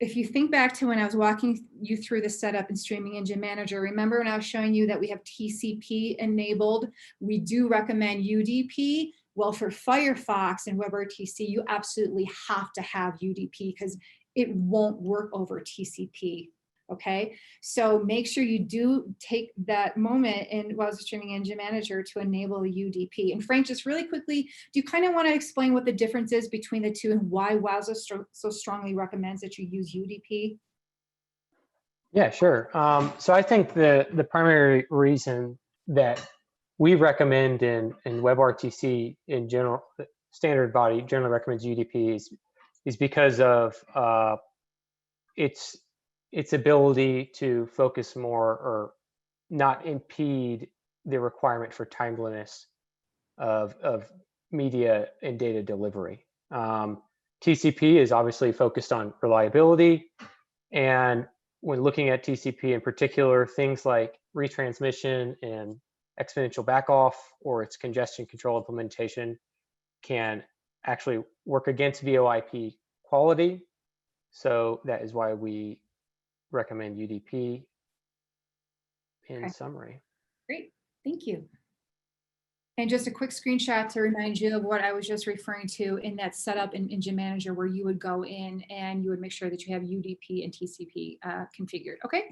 If you think back to when I was walking you through the setup in Streaming Engine Manager, remember when I was showing you that we have TCP enabled? We do recommend UDP. Well, for Firefox and WebRTC, you absolutely have to have UDP because it won't work over TCP. Okay, so make sure you do take that moment in Wowza Streaming Engine Manager to enable the UDP. And Frank, just really quickly, do you kind of want to explain what the difference is between the two and why Wowza so strongly recommends that you use UDP? Yeah, sure. So I think the primary reason that we recommend in WebRTC in general, standard body generally recommends UDP is because of its ability to focus more or not impede the requirement for timeliness of media and data delivery. TCP is obviously focused on reliability, and when looking at TCP in particular, things like retransmission and exponential backoff or its congestion control implementation can actually work against VoIP quality. So that is why we recommend UDP in summary. Great, thank you. And just a quick screenshot to remind you of what I was just referring to in that setup in Engine Manager, where you would go in and you would make sure that you have UDP and TCP configured. Okay.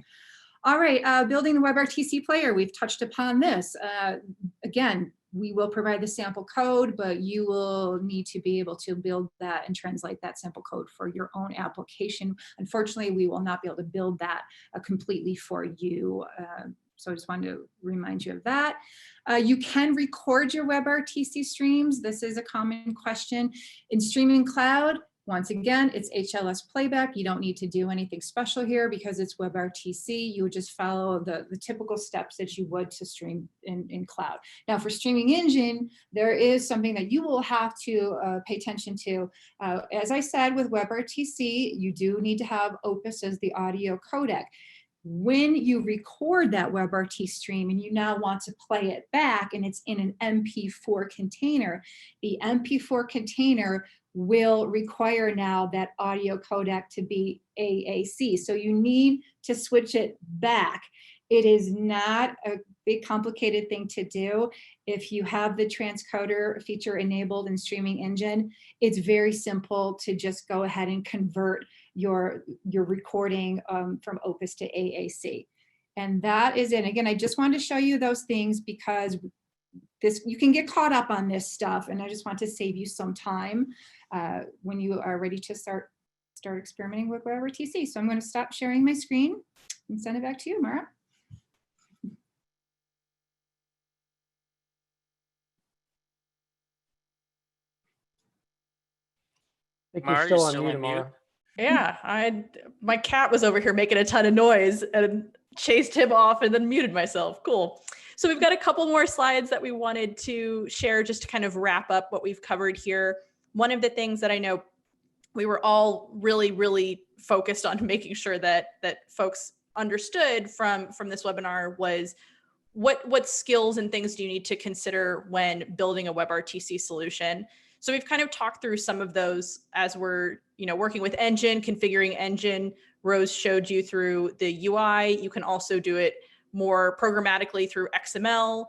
All right, building the WebRTC player, we've touched upon this. Again, we will provide the sample code, but you will need to be able to build that and translate that sample code for your own application. Unfortunately, we will not be able to build that completely for you. So I just wanted to remind you of that. You can record your WebRTC streams. This is a common question. In Streaming Cloud, Once again, it's HLS playback. You don't need to do anything special here because it's WebRTC. You would just follow the typical steps that you would to stream in cloud. Now for streaming engine, there is something that you will have to pay attention to. As I said, with WebRTC, you do need to have Opus as the audio codec. When you record that WebRT stream and you now want to play it back and it's in an MP4 container, the MP4 container will require now that audio codec to be AAC. So you need to switch it back. It is not a big complicated thing to do. If you have the transcoder feature enabled in Streaming Engine, it's very simple to just go ahead and convert your recording from Opus to AAC. And that is it. Again, I just wanted to show you those things because you can get caught up on this stuff, and I just want to save you some time when you are ready to start experimenting with WebRTC. So I'm going to stop sharing my screen and send it back to you, Mara. I think Mara, you're still you're on still mute, on mute. Amara. Yeah, my cat was over here making a ton of noise and chased him off and then muted myself. Cool. So we've got a couple more slides that we wanted to share just to kind of wrap up what we've covered here. One of the things that I know we were all really, really focused on making sure that folks understood from this webinar was what skills and things do you need to consider when building a WebRTC solution. So we've kind of talked through some of those as we're working with Engine, configuring Engine. Rose showed you through the UI. You can also do it more programmatically through XML.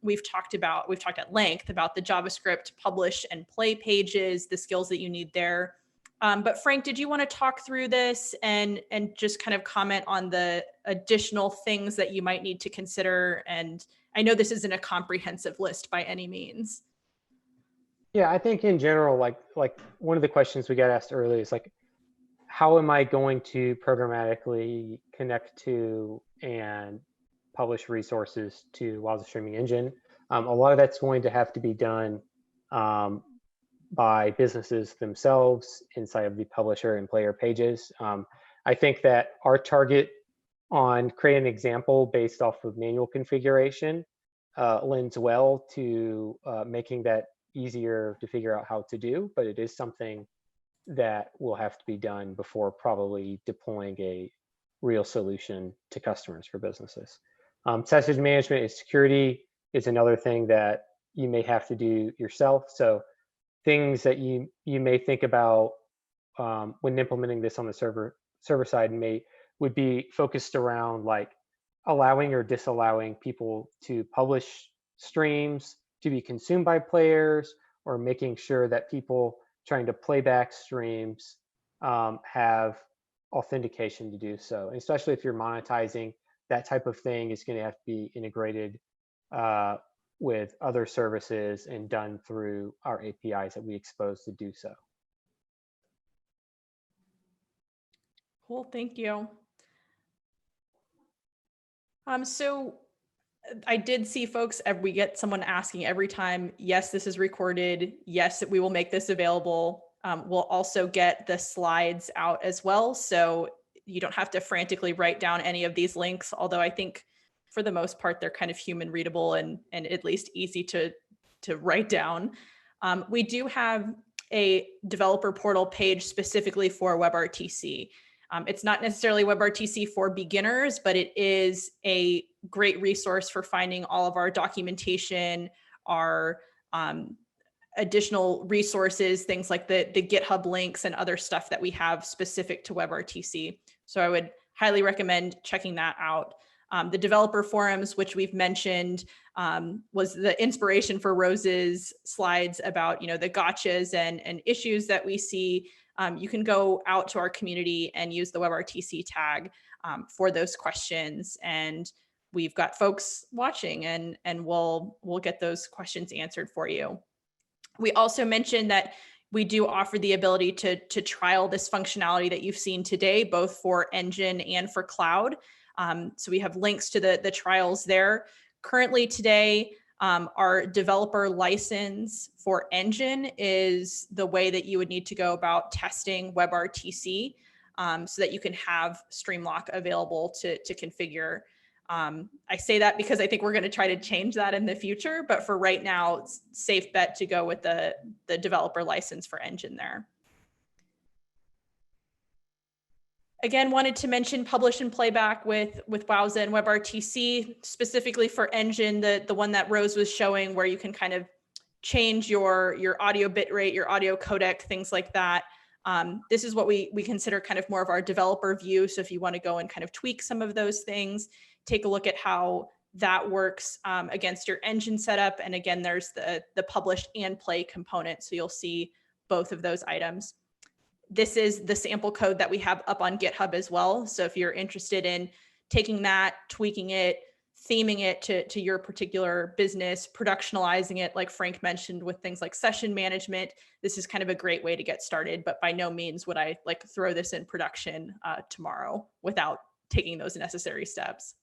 We've talked at length about the JavaScript publish and play pages, the skills that you need there. But Frank, did you want to talk through this and just kind of comment on the additional things that you might need to consider? And I know this isn't a comprehensive list by any means. Yeah, I think in general, like one of the questions we got asked earlier is like, how am I going to programmatically connect to and publish resources to Wowza Streaming Engine? A lot of that's going to have to be done by businesses themselves inside of the publisher and player pages. I think that our target on creating an example based off of manual configuration lends well to making that easier to figure out how to do, but it is something that will have to be done before probably deploying a real solution to customers for businesses. Message management and security is another thing that you may have to do yourself. So things that you may think about when implementing this on the server side would be focused around like allowing or disallowing people to publish streams to be consumed by players, or making sure that people trying to play back streams have authentication to do so. And especially if you're monetizing, that type of thing is going to have to be integrated with other services and done through our APIs that we expose to do so. Cool, thank you. So I did see folks, we get someone asking every time, yes, this is recorded. Yes, we will make this available. We'll also get the slides out as well. So you don't have to frantically write down any of these links, although I think for the most part, they're kind of human readable and at least easy to write down. We do have a developer portal page specifically for WebRTC. It's not necessarily WebRTC for beginners, but it is a great resource for finding all of our documentation, our additional resources, things like the GitHub links and other stuff that we have specific to WebRTC. So I would highly recommend checking that out. The developer forums, which we've mentioned, was the inspiration for Rose's slides about the gotchas and issues that we see. You can go out to our community and use the WebRTC tag for those questions, and we've got folks watching, and we'll get those questions answered for you. We also mentioned that we do offer the ability to trial this functionality that you've seen today, both for Engine and for Cloud. So we have links to the trials there. Currently today, Our developer license for Engine is the way that you would need to go about testing WebRTC, so that you can have Streamlock available to configure. I say that because I think we're going to try to change that in the future, but for right now, it's safe bet to go with the developer license for Engine there. Again, wanted to mention publish and playback with Wowza and WebRTC, specifically for Engine, the one that Rose was showing, where you can kind of change your audio bitrate, your audio codec, things like that. This is what we consider kind of more of our developer view. So if you want to go and kind of tweak some of those things, take a look at how that works against your Engine setup. And again, there's the publish and play component. So you'll see both of those items. This is the sample code that we have up on GitHub as well. So if you're interested in taking that, tweaking it, theming it to your particular business, productionalizing it, like Frank mentioned, with things like session management, this is kind of a great way to get started. But by no means would I like throw this in production tomorrow without taking those necessary steps.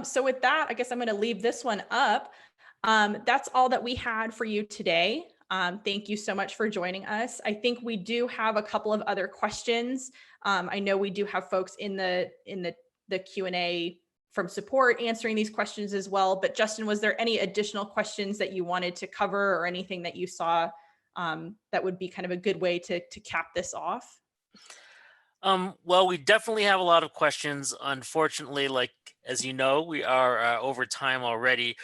So with that, I guess I'm going to leave this one up. That's all that we had for you today. Thank you so much for joining us. I think we do have a couple of other questions. I know we do have folks in the Q&A from support answering these questions as well. But Justin, was there any additional questions that you wanted to cover, or anything that you saw that would be kind of a good way to cap this off? Well, we definitely have a lot of questions. Unfortunately, like, as you know, we are over time already.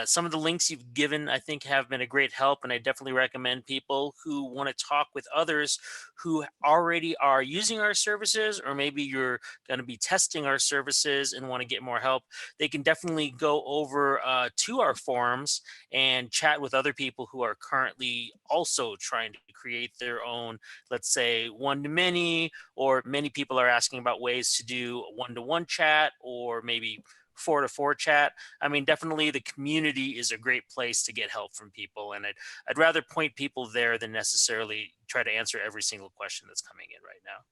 Some of the links you've given, I think, have been a great help, and I definitely recommend people who want to talk with others who already are using our services, or maybe you're going to be testing our services and want to get more help. They can definitely go over to our forums and chat with other people who are currently also trying to create their own, let's say, one-to-many, or many people are asking about ways to do one-to-one chat, or maybe 4-to-4 chat. I mean, definitely the community is a great place to get help from people, and I'd rather point people there than necessarily try to answer every single question that's coming in right now.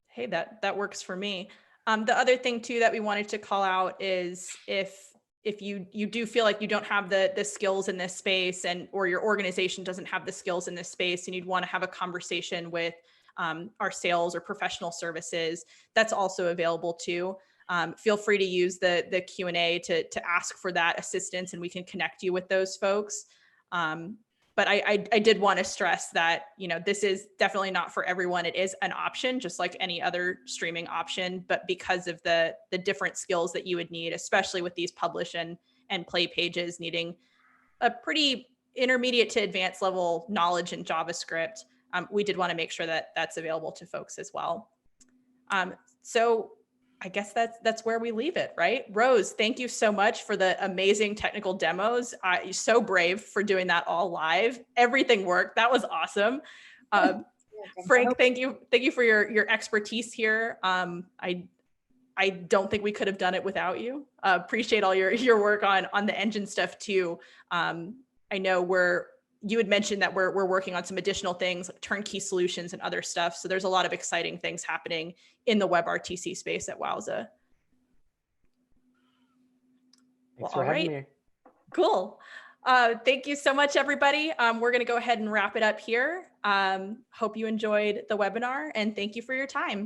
Hey, that works for me. The other thing too that we wanted to call out is if you do feel like you don't have the skills in this space, and or your organization doesn't have the skills in this space, and you'd want to have a conversation with our sales or professional services, that's also available too. Feel free to use the Q&A to ask for that assistance, and we can connect you with those folks. But I did want to stress that, you know, this is definitely not for everyone. It is an option, just like any other streaming option. But because of the different skills that you would need, especially with these publish and play pages needing a pretty intermediate to advanced level knowledge in JavaScript, we did want to make sure that that's available to folks as well. So I guess that's where we leave it, right? Rose, thank you so much for the amazing technical demos. You're so brave for doing that all live. Everything worked. That was awesome. Frank, thank you for your expertise here. I don't think we could have done it without you. Appreciate all your work on the Engine stuff too. I know you had mentioned that we're working on some additional things like turnkey solutions and other stuff. So there's a lot of exciting things happening in the WebRTC space at Wowza. Thanks for having me. Cool. Thank you so much, everybody. We're going to go ahead and wrap it up here. Hope you enjoyed the webinar, and thank you for your time.